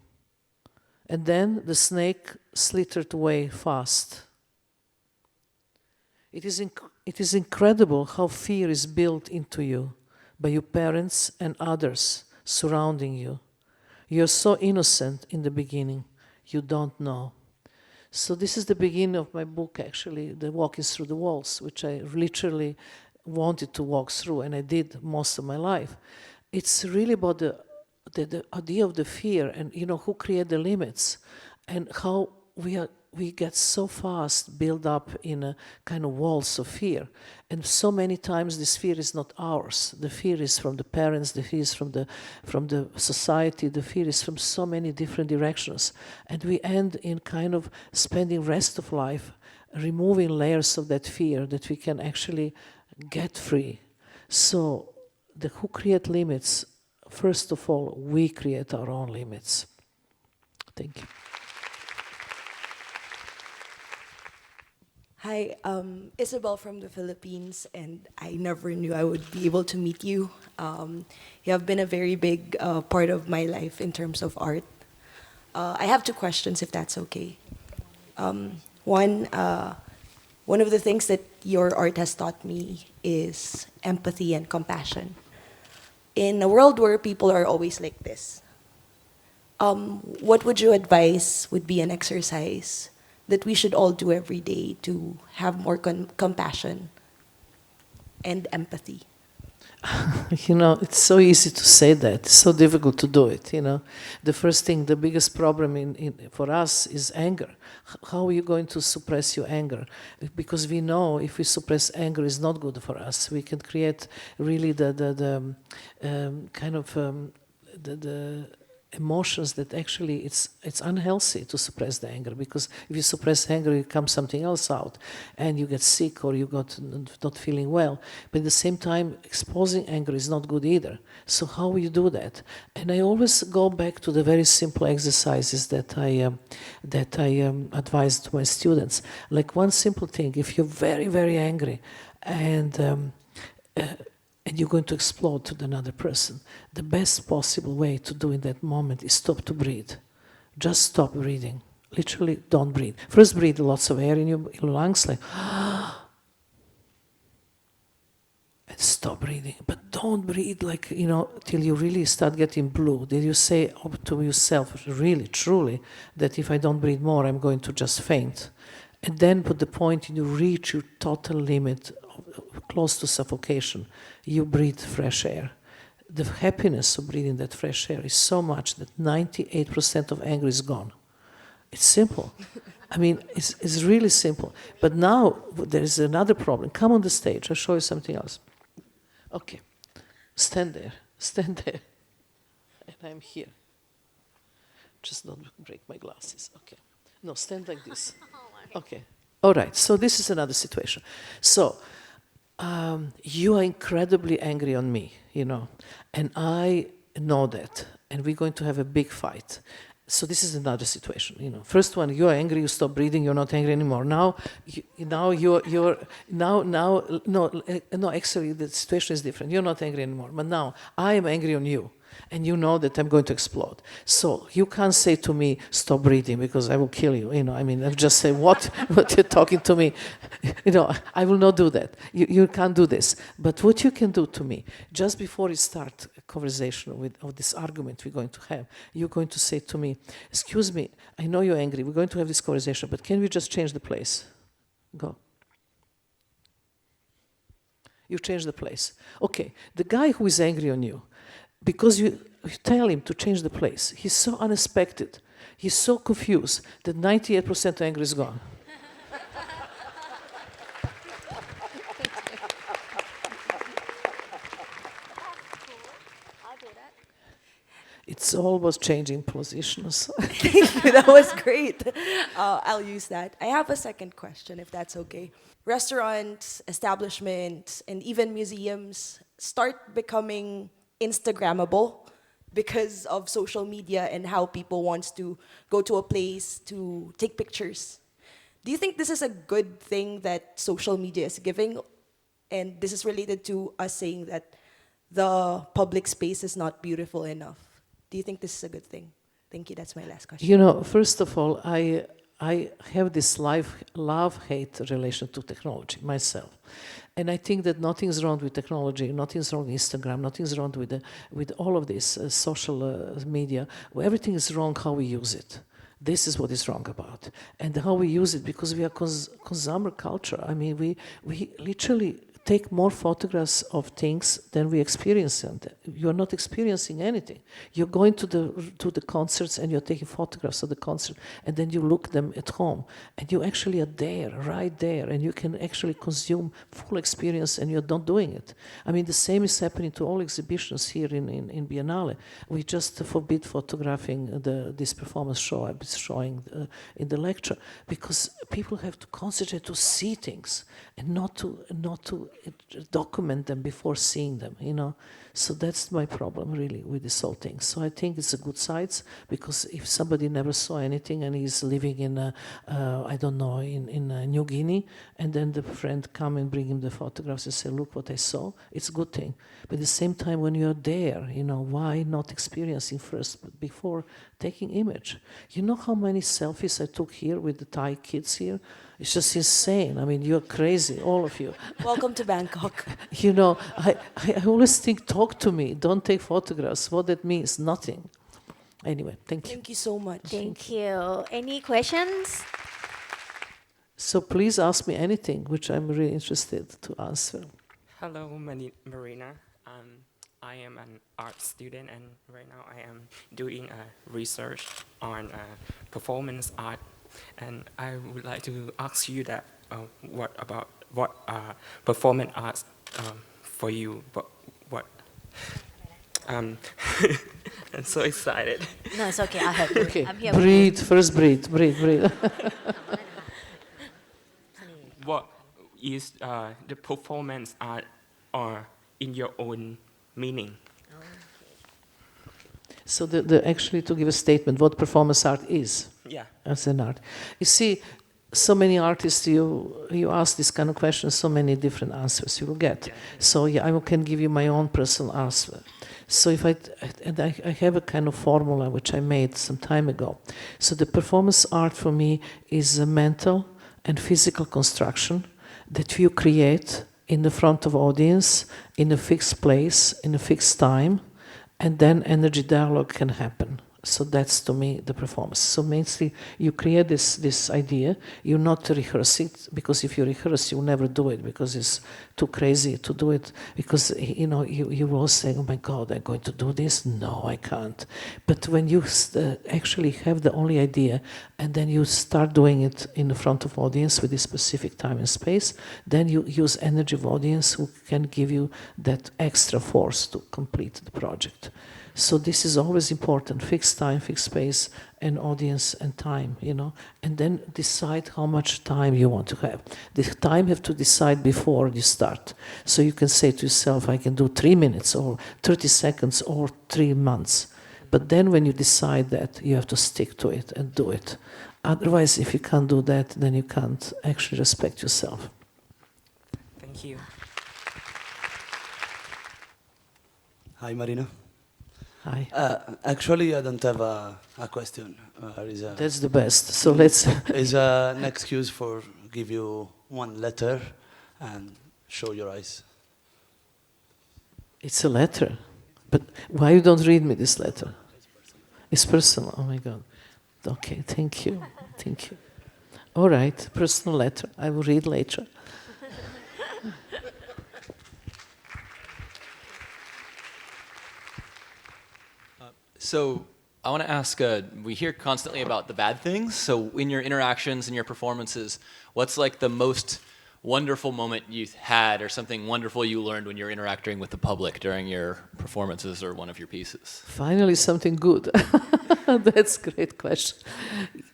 And then the snake slithered away fast. It is incredible how fear is built into you by your parents and others surrounding you. You're so innocent in the beginning, you don't know. So this is the beginning of my book, actually, The Walking Through the Walls, which I literally wanted to walk through, and I did most of my life. It's really about the idea of the fear, and who create the limits, and how we get so fast built up in a kind of walls of fear. And so many times this fear is not ours. The fear is from the parents, the fear is from the society, the fear is from so many different directions. And we end in kind of spending rest of life removing layers of that fear that we can actually get free. So who create limits? First of all, we create our own limits. Thank you. Hi, Isabel from the Philippines, and I never knew I would be able to meet you. You have been a very big part of my life in terms of art. I have 2 questions, if that's okay. One of the things that your art has taught me is empathy and compassion. In a world where people are always like this, what would you advise would be an exercise that we should all do every day to have more compassion and empathy? It's so easy to say that. It's so difficult to do it, The first thing, the biggest problem for us is anger. How are you going to suppress your anger? Because we know if we suppress anger, it's not good for us. We can create really the emotions that actually it's unhealthy to suppress the anger, because if you suppress anger, it comes something else out, and you get sick or you got not feeling well. But at the same time, exposing anger is not good either. So how will you do that? And I always go back to the very simple exercises that I advise to my students. Like one simple thing: if you're very, very angry and you're going to explode to another person, the best possible way to do in that moment is stop to breathe. Just stop breathing. Literally, don't breathe. First, breathe lots of air in your lungs, like, and stop breathing. But don't breathe like, till you really start getting blue. Did you say to yourself, really, truly, that if I don't breathe more, I'm going to just faint? And then put the point you reach your total limit, close to suffocation, you breathe fresh air. The happiness of breathing that fresh air is so much that 98% of anger is gone. It's simple. I mean, it's really simple. But now there is another problem. Come on the stage. I'll show you something else. Okay. Stand there. Stand there. And I'm here. Just don't break my glasses. Okay. No, stand like this. Okay. All right. So this is another situation. So you are incredibly angry on me, and I know that, and we're going to have a big fight. So this is another situation, First one, you are angry, you stop breathing, you're not angry anymore. No, actually the situation is different. You're not angry anymore, but now I am angry on you. And you know that I'm going to explode. So you can't say to me, stop breathing, because I will kill you. I'll just say, what you're talking to me? I will not do that. You can't do this. But what you can do to me, just before you start a conversation of this argument we're going to have, you're going to say to me, excuse me, I know you're angry. We're going to have this conversation, but can we just change the place? Go. You change the place. Okay, the guy who is angry on you, because you tell him to change the place, he's so unexpected, he's so confused that 98% of anger is gone. It's always changing positions. Thank you. That was great. I'll use that. I have a second question, if that's okay. Restaurants, establishments, and even museums start becoming Instagrammable because of social media and how people want to go to a place to take pictures. Do you think this is a good thing that social media is giving? And this is related to us saying that the public space is not beautiful enough. Do you think this is a good thing? Thank you. That's my last question. First of all, I have this love-hate relation to technology myself. And I think that nothing's wrong with technology, nothing's wrong with Instagram, nothing's wrong with all of this social media. Everything is wrong how we use it. This is what is wrong about. And how we use it, because we are consumer culture. I mean, we literally take more photographs of things than we experience them. You are not experiencing anything. You're going to the concerts and you're taking photographs of the concert, and then you look them at home, and you actually are there, right there, and you can actually consume full experience, and you're not doing it. I mean, the same is happening to all exhibitions here in Biennale. We just forbid photographing this performance show I've been showing in the lecture, because people have to concentrate to see things and not to document them before seeing them, So that's my problem, really, with this whole thing. So I think it's a good sites, because if somebody never saw anything and he's living in, in New Guinea, and then the friend come and bring him the photographs and say, look what I saw, it's a good thing. But at the same time, when you're there, why not experiencing first before taking image? You know how many selfies I took here with the Thai kids here? It's just insane. I mean, you're crazy, all of you. Welcome to Bangkok. I always think, talk to me, don't take photographs. What that means, nothing. Anyway, thank you. Thank you so much. Thank you. Any questions? So please ask me anything, which I'm really interested to answer. Hello, Marina. I am an art student, and right now I am doing research on performance art. And I would like to ask you that what performance arts for you? Um, I'm so excited. No, it's okay. I heard you. Okay, I'm here. breathe, first breathe. What is the performance art or in your own meaning? So actually to give a statement, what performance art is Yeah. as an art. You see, so many artists, you ask this kind of questions, so many different answers you will get. Yeah. So yeah, I can give you my own personal answer. So if I have a kind of formula which I made some time ago. So the performance art for me is a mental and physical construction that you create in the front of audience, in a fixed place, in a fixed time, and then energy dialogue can happen. So that's to me the performance. So mainly you create this idea, you not rehearse it, because if you rehearse you'll never do it because it's too crazy to do it, because you will say, oh my God, I'm going to do this? No, I can't. But when you actually have the only idea and then you start doing it in the front of audience with a specific time and space, then you use energy of audience who can give you that extra force to complete the project. So this is always important, fixed time, fixed space, and audience and time, and then decide how much time you want to have. The time you have to decide before you start. So you can say to yourself, I can do 3 minutes or 30 seconds or 3 months. But then when you decide that, you have to stick to it and do it. Otherwise, if you can't do that, then you can't actually respect yourself. Thank you. Hi, Marina. Hi. Actually, I don't have a question. That's the best. So let's... It's an excuse for give you one letter and show your eyes. It's a letter. But why you don't read me this letter? It's personal. Oh my God. Okay, thank you. Thank you. All right, personal letter. I will read later. So I want to ask, we hear constantly about the bad things. So in your interactions and your performances, what's like the most wonderful moment you've had or something wonderful you learned when you're interacting with the public during your performances or one of your pieces? Finally, something good. That's a great question.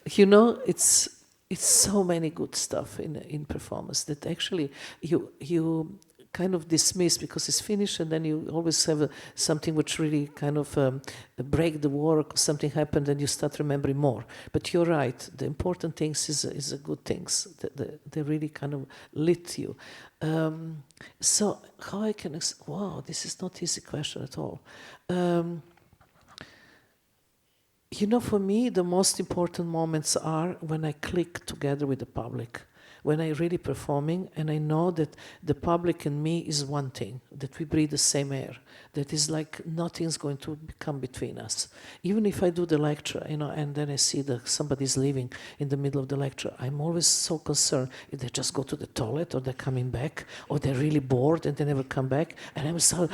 It's so many good stuff in performance that actually you kind of dismiss because it's finished, and then you always have something which really kind of break the work, something happened, and you start remembering more. But you're right, the important things is the good things. They really kind of lit you. So how I can... Wow, this is not easy question at all. For me, the most important moments are when I click together with the public. When I'm really performing and I know that the public and me is one thing, that we breathe the same air, that is like nothing's going to come between us. Even if I do the lecture, and then I see that somebody's leaving in the middle of the lecture, I'm always so concerned if they just go to the toilet or they're coming back or they're really bored and they never come back. And I'm so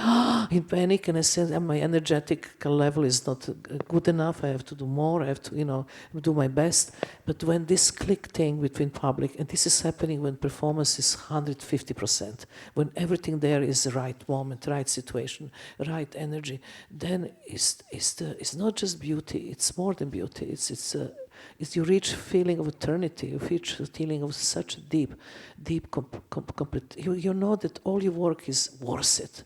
in panic, and I said my energetic level is not good enough. I have to do more. I have to, do my best. But when this click thing between public, and this is happening when performance is 150%, when everything there is the right moment, right situation, right energy, then it's not just beauty, it's more than beauty. It's you reach a feeling of eternity, you reach a feeling of such deep, complete. You know that all your work is worth it.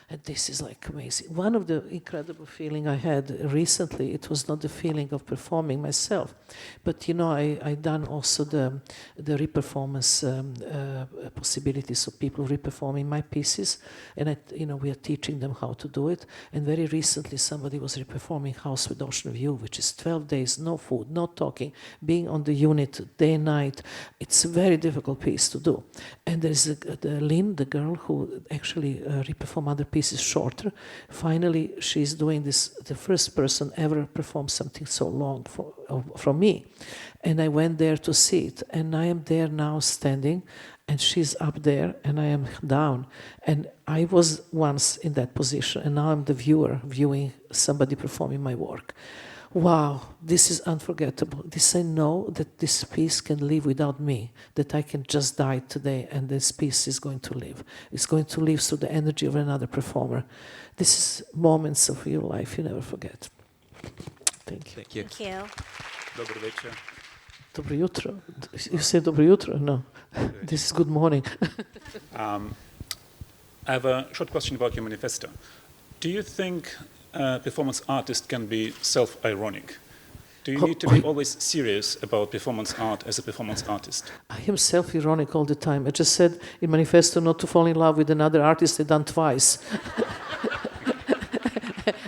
And this is like amazing. One of the incredible feeling I had recently, it was not the feeling of performing myself, but I done also the reperformance possibilities of people reperforming my pieces, and we are teaching them how to do it. And very recently somebody was reperforming House with Ocean View, which is 12 days, no food, no talking, being on the unit day and night. It's a very difficult piece to do. And there's Lynn, the girl who actually reperformed other pieces shorter. Finally, she's doing this, the first person ever performed something so long from me. And I went there to see it. And I am there now standing, and she's up there, and I am down. And I was once in that position, and now I'm the viewer viewing somebody performing my work. wow, this is unforgettable. This I know that this piece can live without me, that I can just die today and this piece is going to live. It's going to live through the energy of another performer. This is moments of your life you never forget. Thank you. Thank you. Thank you. Dobro večer. Dobro jutro. You say dobro jutro? No. This is good morning. I have a short question about your manifesto. Do you think a performance artist can be self-ironic? Do you need to be always serious about performance art as a performance artist? I am self-ironic all the time. I just said in manifesto not to fall in love with another artist I've done twice.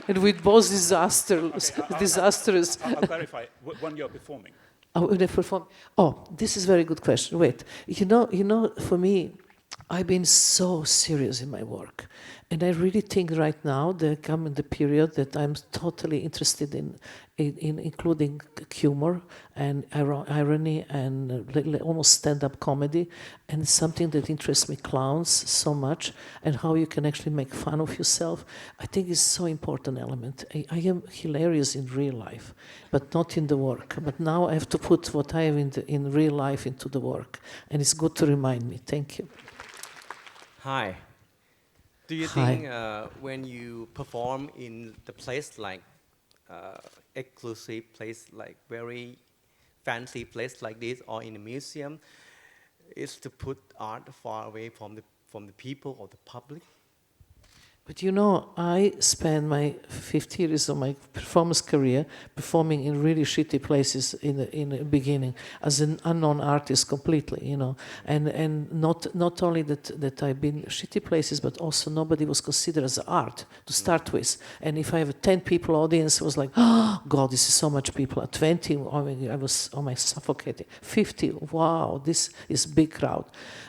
And with both disastrous. I'll clarify. When you're performing. When I perform. Oh, this is a very good question. Wait, you know, for me, I've been so serious in my work. And I really think right now there come in the period that I'm totally interested in including humor and irony and almost stand-up comedy, and something that interests me, clowns, so much, and how you can actually make fun of yourself. I think is so important element. I am hilarious in real life, but not in the work. But now I have to put what I have in real life into the work, and it's good to remind me. Thank you. Hi. Do you think when you perform in the place like exclusive place, like very fancy place like this, or in a museum, is to put art far away from the people or the public? But you know, I spent my 50 years of my performance career performing in really shitty places in the beginning as an unknown artist completely, you know, and not only that I've been shitty places, but also nobody was considered as art to start with. And if I have a 10 people audience, it was like, oh God, this is so much people. At 20, I mean, I was suffocating. 50, wow, this is big crowd.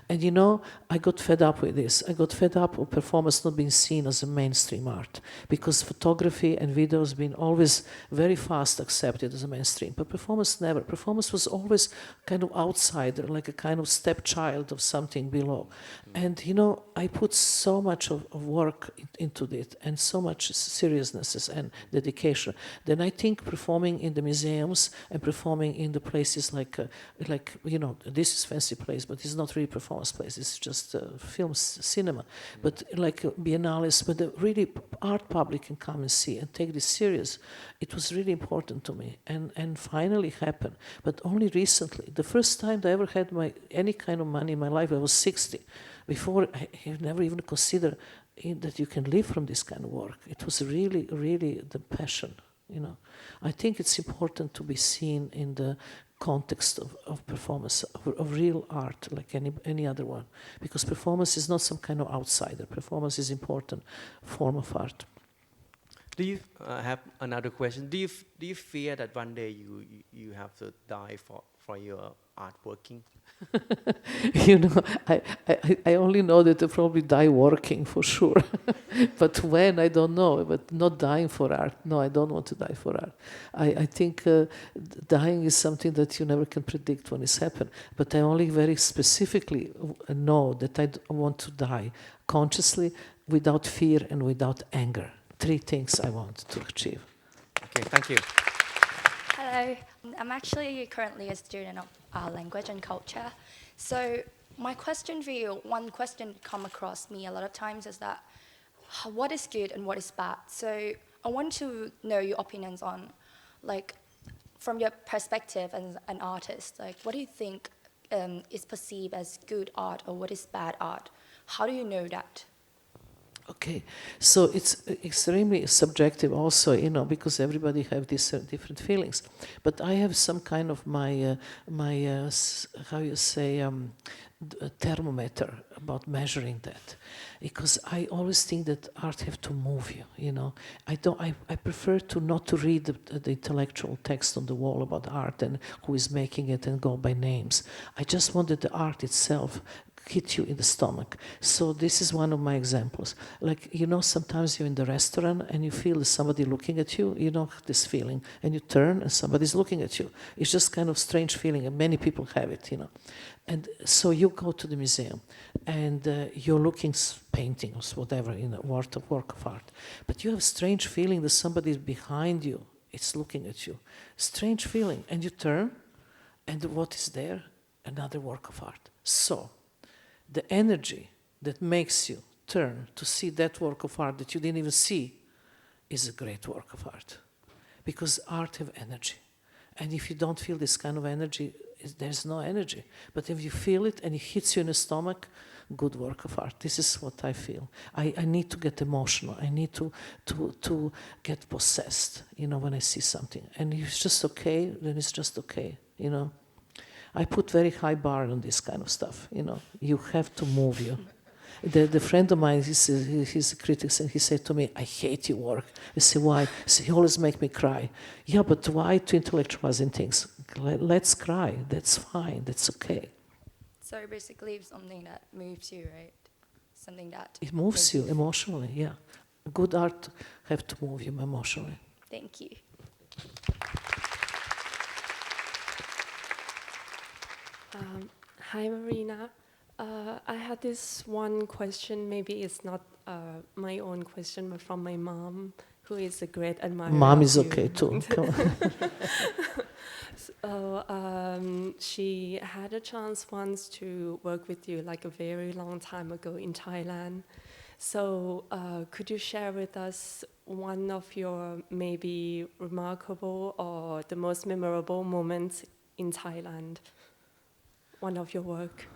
And you know, I got fed up with this. I got fed up with performance not being seen as a mainstream art, because photography and video has been always very fast accepted as a mainstream, but performance never. Performance was always kind of outsider, like a kind of stepchild of something below. And you know, I put so much of work into it, and so much seriousness and dedication. Then I think performing in the museums and performing in the places like you know, this is fancy place, but it's not really performance place. It's just film, cinema. But like biennales, where the really art public can come and see and take this serious, it was really important to me. And finally happened. But only recently, the first time I ever had any kind of money in my life, I was 60. Before, I never even considered that you can live from this kind of work. It was really, really the passion, you know. I think it's important to be seen in the context of performance, of real art, like any other one. Because performance is not some kind of outsider. Performance is important form of art. Do you have another question? Do you fear that one day you have to die for your art working? You know, I only know that I probably die working for sure. But when, I don't know. But not dying for art. No, I don't want to die for art. I think dying is something that you never can predict when it's happened. But I only very specifically know that I want to die consciously, without fear and without anger. 3 things I want to achieve. Okay, thank you. Hello, I'm actually currently a student of language and culture. So my question for you, one question come across me a lot of times is that what is good and what is bad? So I want to know your opinions on, like, from your perspective as an artist, like, what do you think is perceived as good art or what is bad art? How do you know that? Okay, so it's extremely subjective also, you know, because everybody have these different feelings. But I have some kind of my how you say, thermometer about measuring that, because I always think that art have to move you. You know, I prefer not to read the intellectual text on the wall about art and who is making it and go by names. I just wanted the art itself hit you in the stomach. So this is one of my examples. Like, you know, sometimes you're in the restaurant and you feel somebody looking at you, you know this feeling, and you turn and somebody's looking at you. It's just kind of strange feeling, and many people have it, you know. And so you go to the museum and you're looking paintings, whatever, in a work of art, but you have a strange feeling that somebody is behind you It's looking at you. Strange feeling. And you turn, and what is there? Another work of art. So, the energy that makes you turn to see that work of art that you didn't even see is a great work of art. Because art have energy. And if you don't feel this kind of energy, there's no energy. But if you feel it and it hits you in the stomach, good work of art. This is what I feel. I need to get emotional. I need to get possessed, when I see something. And if it's just okay, then it's just okay, I put very high bar on this kind of stuff, You have to move you. The friend of mine, he's a critic, and he said to me, I hate your work. I say, why? He said, you always make me cry. Yeah, but why to intellectualizing things? Let's cry. That's fine. That's okay. So basically something that moves you, right? Something that... It moves you emotionally, yeah. Good art have to move you emotionally. Thank you. Hi, Marina. I had this one question. Maybe it's not my own question, but from my mom, who is a great admirer. Mom of is you. okay too. Come on. So she had a chance once to work with you, like a very long time ago in Thailand. So could you share with us one of your maybe remarkable or the most memorable moments in Thailand? One of your work.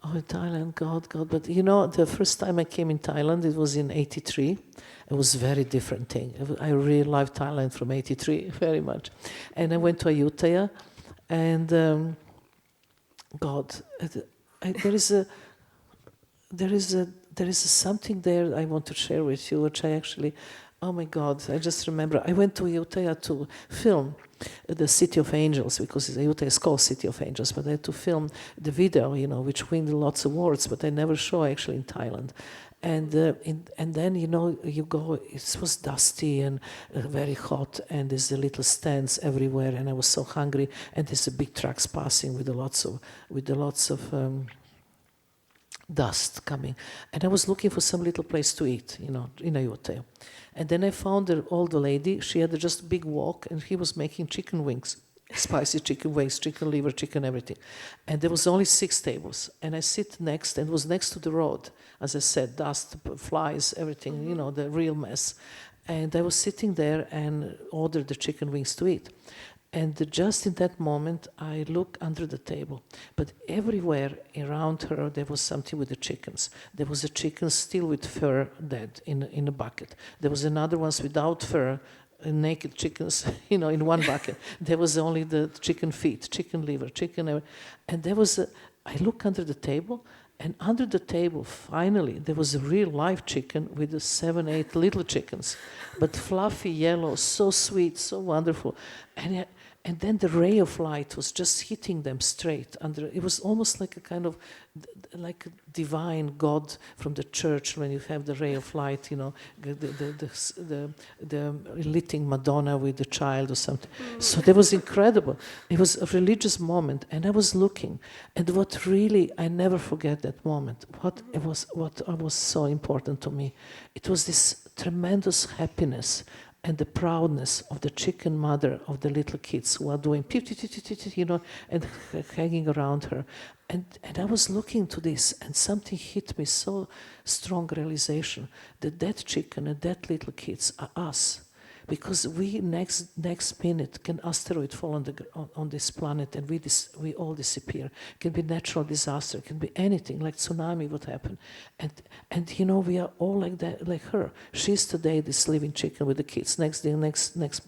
Oh, Thailand, God. But the first time I came in Thailand, it was in '83. It was a very different thing. I really loved Thailand from '83 very much. And I went to Ayutthaya, and there is something there I want to share with you, which I actually, oh my God, I just remember. I went to Ayutthaya to film the City of Angels, because Ayutthaya is called City of Angels, but I had to film the video, which win lots of awards, but I never show actually in Thailand. And then, you go, it was dusty and very hot, and there's the little stands everywhere, and I was so hungry, and there's the big trucks passing with lots of dust coming. And I was looking for some little place to eat, in Ayutthaya. And then I found an old lady. She had just a big wok, and he was making chicken wings, spicy chicken wings, chicken liver, chicken everything. And there was only 6 tables. And I sit next, and it was next to the road. As I said, dust, flies, everything, the real mess. And I was sitting there and ordered the chicken wings to eat. And just in that moment, I look under the table. But everywhere around her, there was something with the chickens. There was a chicken still with fur dead in a bucket. There was another one without fur, naked chickens, in one bucket. There was only the chicken feet, chicken liver, and there was I look under the table, and under the table, finally, there was a real live chicken with the 7, 8 little chickens, but fluffy yellow, so sweet, so wonderful. And then the ray of light was just hitting them straight under. It was almost like a kind of, like a divine God from the church when you have the ray of light, the lighting Madonna with the child or something. So that was incredible. It was a religious moment, and I was looking, and what really I never forget that moment. What was so important to me, it was this tremendous happiness and the proudness of the chicken mother of the little kids who are doing, and hanging around her. And I was looking to this, and something hit me, so strong realization that that chicken and that little kids are us. Because we next minute can asteroid fall on this planet, and we all disappear. It can be natural disaster, it can be anything, like tsunami would happen. And we are all like that, like her. She's today this living chicken with the kids. Next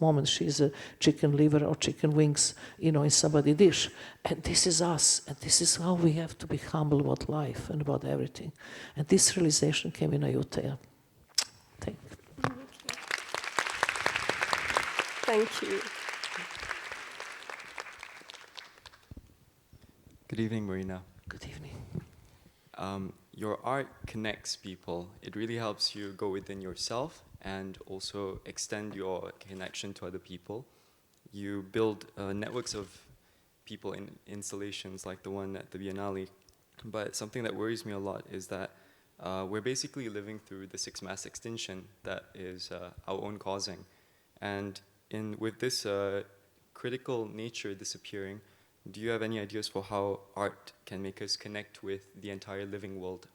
moment she's a chicken liver or chicken wings, in somebody's dish. And this is us, and this is how we have to be humble about life and about everything. And this realization came in Ayutthaya. Thank you. Thank you. Good evening, Marina. Good evening. Your art connects people. It really helps you go within yourself and also extend your connection to other people. You build networks of people in installations like the one at the Biennale. But something that worries me a lot is that we're basically living through the 6th mass extinction that is our own causing. And with this critical nature disappearing, do you have any ideas for how art can make us connect with the entire living world?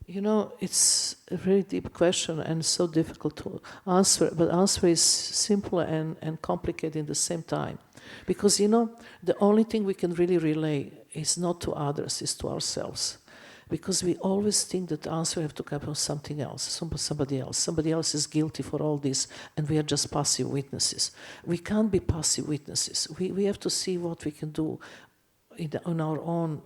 You know, it's a very deep question and so difficult to answer, but answer is simple and complicated at the same time. Because, you know, the only thing we can really relay is not to others, is to ourselves. Because we always think that the answer have to come from something else, somebody else. Somebody else is guilty for all this, and we are just passive witnesses. We can't be passive witnesses. We have to see what we can do on our own,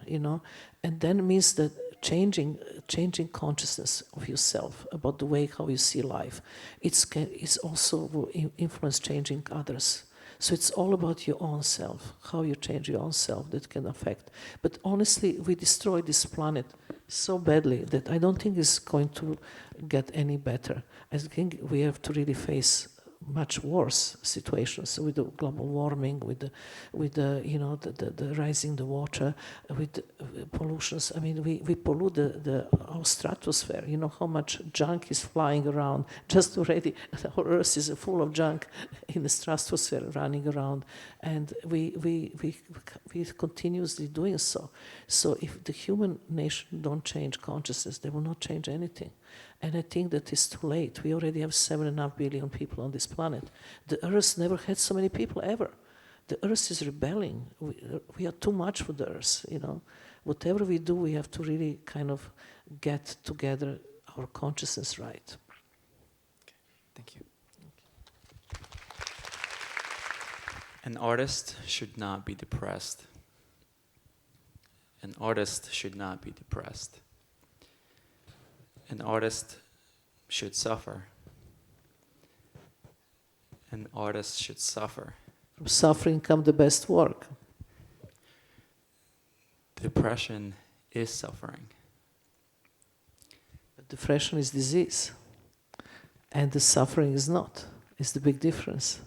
you know. And then it means that changing consciousness of yourself about the way how you see life. It's also influence changing others. So it's all about your own self, how you change your own self that can affect. But honestly, we destroy this planet so badly that I don't think it's going to get any better. I think we have to really face much worse situations with the global warming, with the you know the rising the water, with the pollutions. I mean, we pollute our stratosphere. You know how much junk is flying around. Just already, our Earth is full of junk in the stratosphere running around, and we continuously doing so. So if the human nation don't change consciousness, they will not change anything. And I think that it's too late. We already have 7.5 billion people on this planet. The Earth never had so many people ever. The Earth is rebelling. We are too much for the Earth, you know. Whatever we do, we have to really kind of get together our consciousness right. Okay, thank you. An artist should not be depressed. An artist should not be depressed. An artist should suffer. An artist should suffer. From suffering comes the best work. Depression is suffering. But depression is disease. And the suffering is not. It's the big difference.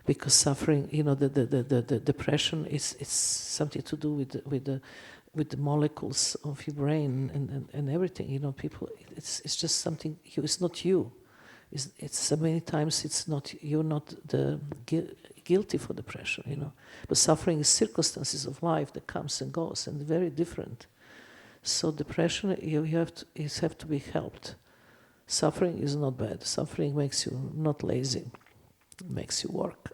Because suffering, you know, the depression is something to do with the molecules of your brain and everything, you know. People, it's just something. It's not you. It's so many times it's not. You're not the guilty for depression, you know. But suffering is circumstances of life that comes and goes, and very different. So depression, you have to be helped. Suffering is not bad. Suffering makes you not lazy. It makes you work.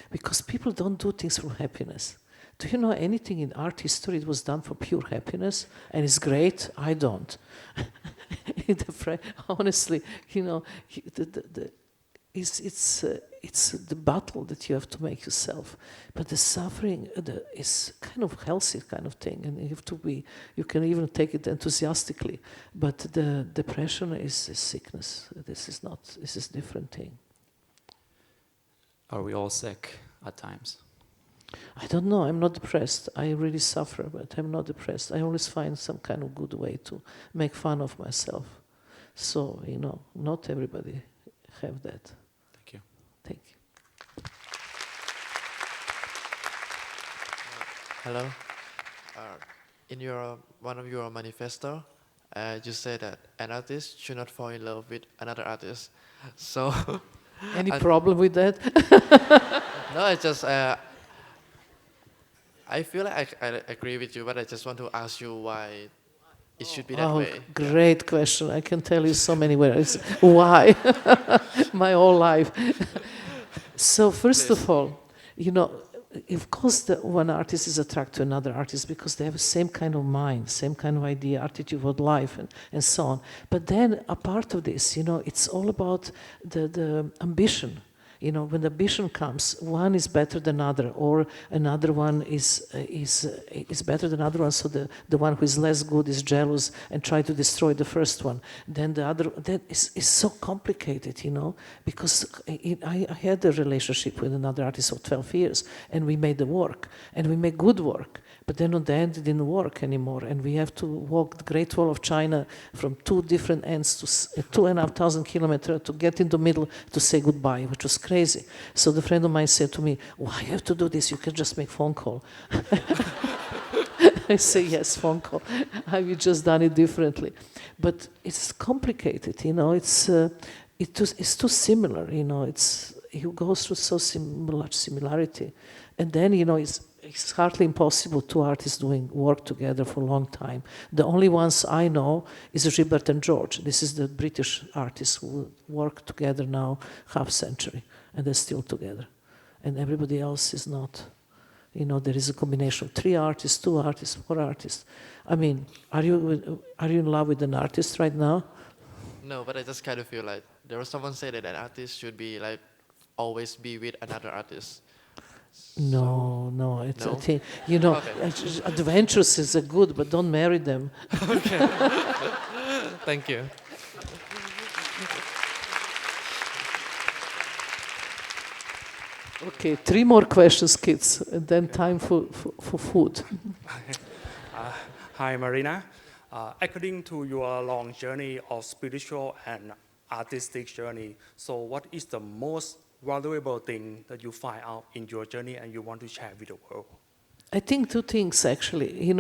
Because people don't do things for happiness. Do you know anything in art history it was done for pure happiness and it's great? I don't. Honestly, you know, it's the battle that you have to make yourself. But the suffering is kind of healthy kind of thing, and you can even take it enthusiastically. But the depression is a sickness. This is a different thing. Are we all sick at times? I don't know. I'm not depressed. I really suffer, but I'm not depressed. I always find some kind of good way to make fun of myself. So, you know, not everybody have that. Thank you. Thank you. Hello. In one of your manifesto, you say that an artist should not fall in love with another artist. So, any problem with that? No, it's just I feel like I agree with you, but I just want to ask you why it should be that way. Great question. I can tell you so many ways why. My whole life. So first of all, you know, of course one artist is attracted to another artist because they have the same kind of mind, same kind of idea, attitude about life and so on. But then a part of this, you know, it's all about the ambition. You know, when the ambition comes, one is better than another, or another one is better than another one. So the one who is less good is jealous and try to destroy the first one. Then the other, that is so complicated, you know, because I had a relationship with another artist of 12 years, and we made the work, and we made good work. But then on the end, it didn't work anymore, and we have to walk the Great Wall of China from two different ends to 2,500 kilometers to get in the middle to say goodbye, which was crazy. So the friend of mine said to me, "Why you have to do this? You can just make phone call." I say, yes, phone call. I would just done it differently. But it's complicated, you know. it's too similar, he goes through so much similarity. And then, it's hardly impossible two artists doing work together for a long time. The only ones I know is Gilbert and George. This is the British artists who work together now half century, and they're still together. And everybody else is not. There is a combination of 3 artists, 2 artists, 4 artists. I mean, are you in love with an artist right now? No, but I just kind of feel like there was someone say that an artist should be like always be with another artist. No, it's No? I think, Okay. adventures is good, but don't marry them. Okay. Thank you. Okay, 3 more questions, kids, and then time for food. Hi, Marina. According to your long journey of spiritual and artistic journey, so what is the most valuable thing that you find out in your journey and you want to share with the world? I think 2 things, actually.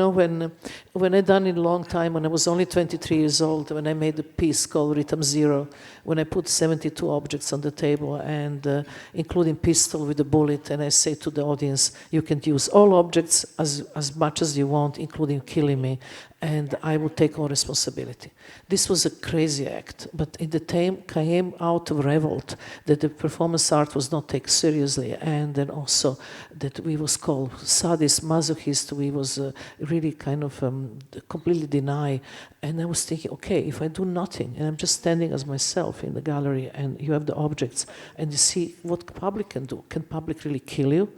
When I done it a long time, when I was only 23 years old, when I made a piece called Rhythm Zero, when I put 72 objects on the table, and including pistol with a bullet, and I say to the audience, you can use all objects as much as you want, including killing me, and I will take all responsibility. This was a crazy act, but in the time came out of revolt that the performance art was not taken seriously, and then also that we was called sadist, masochist, we was really kind of completely deny. And I was thinking, okay, if I do nothing, and I'm just standing as myself in the gallery, and you have the objects, and you see what public can do. Can public really kill you?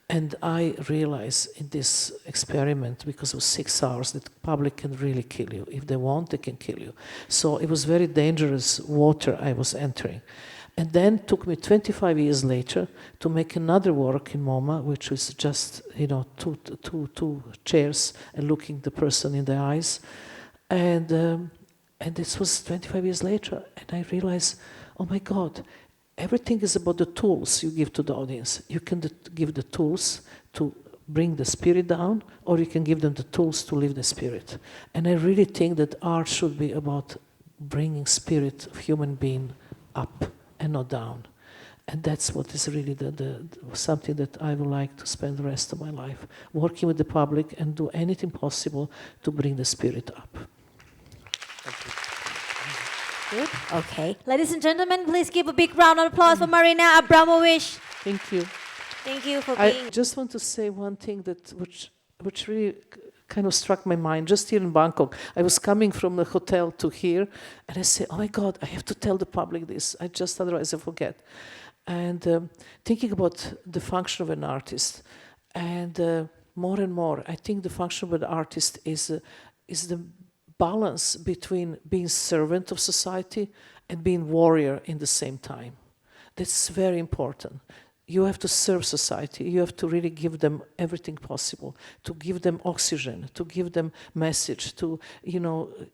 And I realized in this experiment, because it was 6 hours, that the public can really kill you. If they want, they can kill you. So it was very dangerous water I was entering. And then it took me 25 years later to make another work in MoMA, which was just, two chairs and looking the person in the eyes. And this was 25 years later. And I realized, oh my God, everything is about the tools you give to the audience. You can give the tools to bring the spirit down, or you can give them the tools to live the spirit. And I really think that art should be about bringing spirit of human being up and not down. And that's what is really the something that I would like to spend the rest of my life, working with the public and do anything possible to bring the spirit up. Thank you. Good. Okay. Ladies and gentlemen, please give a big round of applause for Marina Abramovic. Thank you. Thank you for being. I just want to say one thing which really kind of struck my mind just here in Bangkok. I was coming from the hotel to here, and I said, oh my God, I have to tell the public this. Otherwise I forget. And thinking about the function of an artist, and more and more, I think the function of an artist is the balance between being servant of society and being warrior in the same time. That's very important. You have to serve society. You have to really give them everything possible, to give them oxygen, to give them message, to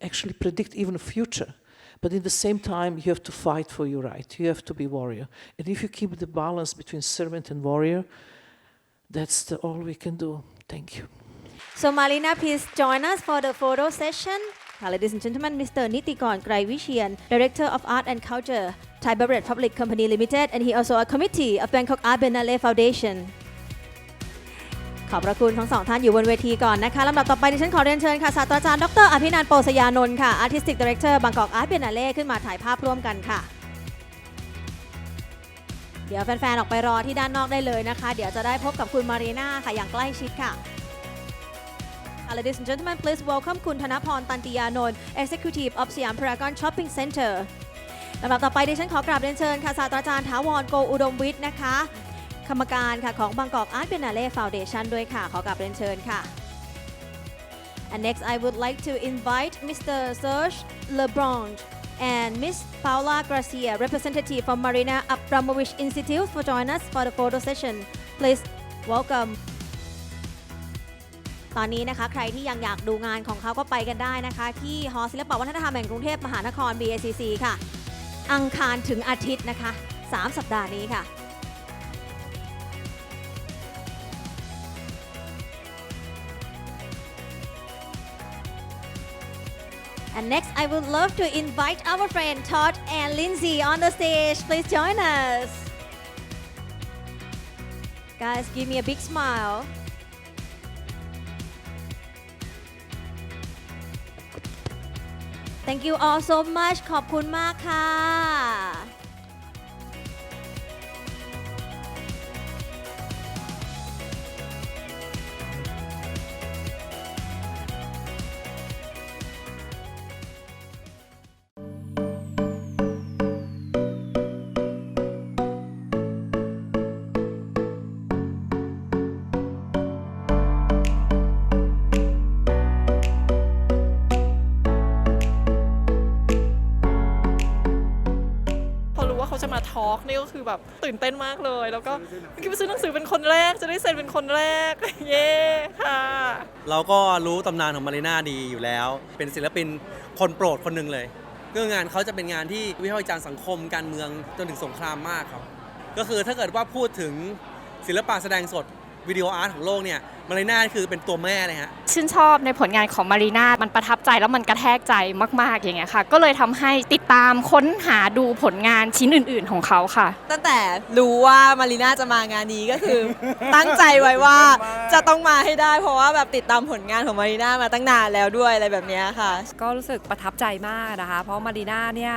actually predict even the future. But in the same time, you have to fight for your right. You have to be warrior. And if you keep the balance between servant and warrior, that's all we can do. Thank you. So Marina, please join us for the photo session. Ladies and gentlemen, Mr. Nitikon Graivishian, Director of Art and Culture, Thai Beverage Public Company Limited, and he also a committee of Bangkok Art Biennale Foundation. ขอบพระคุณทั้ง 2 ท่านอยู่บนเวทีก่อนนะคะลำดับต่อไปดิฉันขอเรียนเชิญค่ะศาสตราจารย์ดร.อภินันท์ โปสยานนท์ค่ะ Artistic Director Bangkok Art Biennale ขึ้นมาถ่ายภาพร่วมกันค่ะ เดี๋ยวแฟนๆออกไปรอที่ด้านนอกได้เลยนะคะเดี๋ยวจะได้พบกับคุณมารีนาค่ะอย่างใกล้ชิดค่ะ Ladies and gentlemen, please welcome คุณธนพร ตันติยานนท์ Executive of Siam Paragon Shopping Center ลำดับต่อไปดิฉันขอกราบเรียนเชิญค่ะศาสตราจารย์ถาวร โกอุดมวิทย์นะคะกรรมการค่ะของ Bangkok Art Biennale Foundation ด้วยค่ะขอกราบเรียนเชิญค่ะ And next I would like to invite Mr. Serge Lebrun and Miss Paula Garcia, representative from Marina Abramovic Institute, for join us for the photo session. Please welcome. ตอนนี้นะคะใครที่ยังอยากดูงานของเขาก็ไปกันได้นะคะที่หอศิลปวัฒนธรรมแห่งกรุงเทพมหานคร BACC ค่ะอังคารถึงอาทิตย์นะคะ3 สัปดาห์นี้ค่ะ And next I would love to invite our friend Todd and Lindsay on the stage. Please join us. Guys, give me a big smile. Thank you all so much ขอบคุณมากค่ะจะมาทอล์กนี่ก็คือแบบตื่นเต้นมากเลยแล้วก็คิดว่าซื้อหนังสือเป็นคนแรกจะได้เซ็นเป็นคนแรกเย้ค่ะเราก็รู้ตำนานของมารีน่าดีอยู่แล้วเป็นศิลปินคนโปรดคนหนึ่งเลยก็งานเขาจะเป็นงานที่วิพากษ์วิจารณ์สังคมการเมืองจนถึงสงครามมากครับก็คือถ้าเกิดว่าพูดถึงศิลปะแสดงสดวิดีโออาร์ตของโลกเนี่ยมารีน่าคือเป็นตัวแม่เลยฮะชื่นชอบในผลงานของมารีน่ามันประทับใจแล้วมันกระแทกใจมากๆอย่างเงี้ยค่ะก็เลยทำให้ติดตามค้นหาดูผลงานชิ้นอื่นๆของเขาค่ะตั้งแต่รู้ว่ามารีน่าจะมางานนี้ก็คือ ตั้งใจไว้ว่าจะต้องมาให้ได้เพราะว่าแบบติดตามผลงานของมารีน่ามาตั้งนานแล้วด้วยอะไรแบบนี้ค่ะก็รู้สึกประทับใจมากนะคะเพราะมารีน่าเนี่ย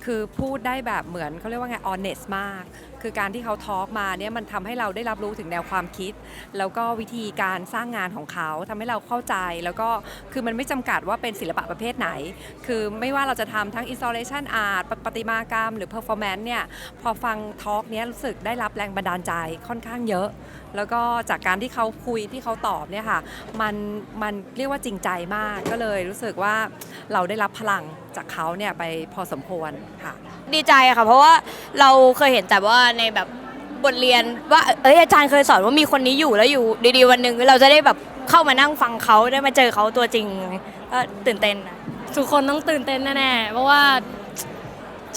คือพูดได้แบบเหมือนเขาเรียกว่าไง honest มากคือการที่เขาทอล์กมาเนี่ยมันทำให้เราได้รับรู้ถึงแนวความคิดแล้วก็วิธีการสร้างงานของเขาทำให้เราเข้าใจแล้วก็คือมันไม่จำกัดว่าเป็นศิลปะประเภทไหนคือไม่ว่าเราจะทำทั้ง installation art ประติมากรรมหรือ performance เนี่ยพอฟังทอล์กเนี้ยรู้สึกได้รับแรงบันดาลใจค่อนข้างเยอะแล้วก็จากการที่เขาคุยที่เขาตอบเนี่ยค่ะมันเรียกว่าจริงใจมากก็เลยรู้สึกว่าเราได้รับพลังจากเขาเนี่ยไปพอสมควรค่ะดีใจค่ะเพราะว่าเราเคยเห็นแต่ว่าในแบบบทเรียนว่าอาจารย์เคยสอนว่ามีคนนี้อยู่แล้วอยู่ดีๆวันหนึ่งเราจะได้แบบเข้ามานั่งฟังเขาได้มาเจอเขาตัวจริงก็ตื่นเต้นนะทุกคนต้องตื่นเต้นแน่ๆเพราะว่า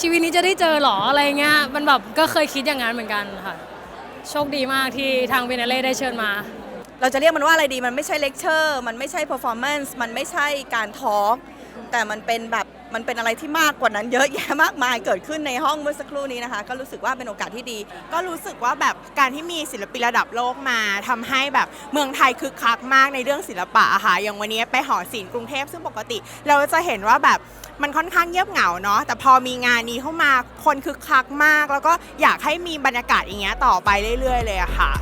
ชีวิตนี้จะได้เจอหรออะไรเงี้ยมันแบบก็เคยคิดอย่างนั้นเหมือนกันค่ะโชคดีมากที่ทางBiennaleได้เชิญมาเราจะเรียกมันว่าอะไรดีมันไม่ใช่เลคเชอร์มันไม่ใช่เพอร์ฟอร์แมนซ์มันไม่ใช่การทอล์กแต่มันเป็นแบบมันเป็นอะไรที่มากกว่านั้นเยอะแยะมากมายเกิดขึ้นในห้องเมื่อสักครู่นี้นะคะก็รู้สึกว่าเป็นโอกาสที่ดีก็รู้สึกว่าแบบการที่มีศิลปินระดับโลกมาทำให้แบบเมืองไทยคึกคักมากในเรื่องศิลปะค่ะอย่างวันนี้ไปหอศิลป์กรุงเทพซึ่งปกติเราจะเห็นว่าแบบมันค่อนข้างเงียบเหงาเนาะแต่พอมีงานนี้เข้ามาคนคึกคักมากแล้วก็อยากให้มีบรรยากาศอย่างเงี้ยต่อไปเรื่อยๆเลยอะค่ะ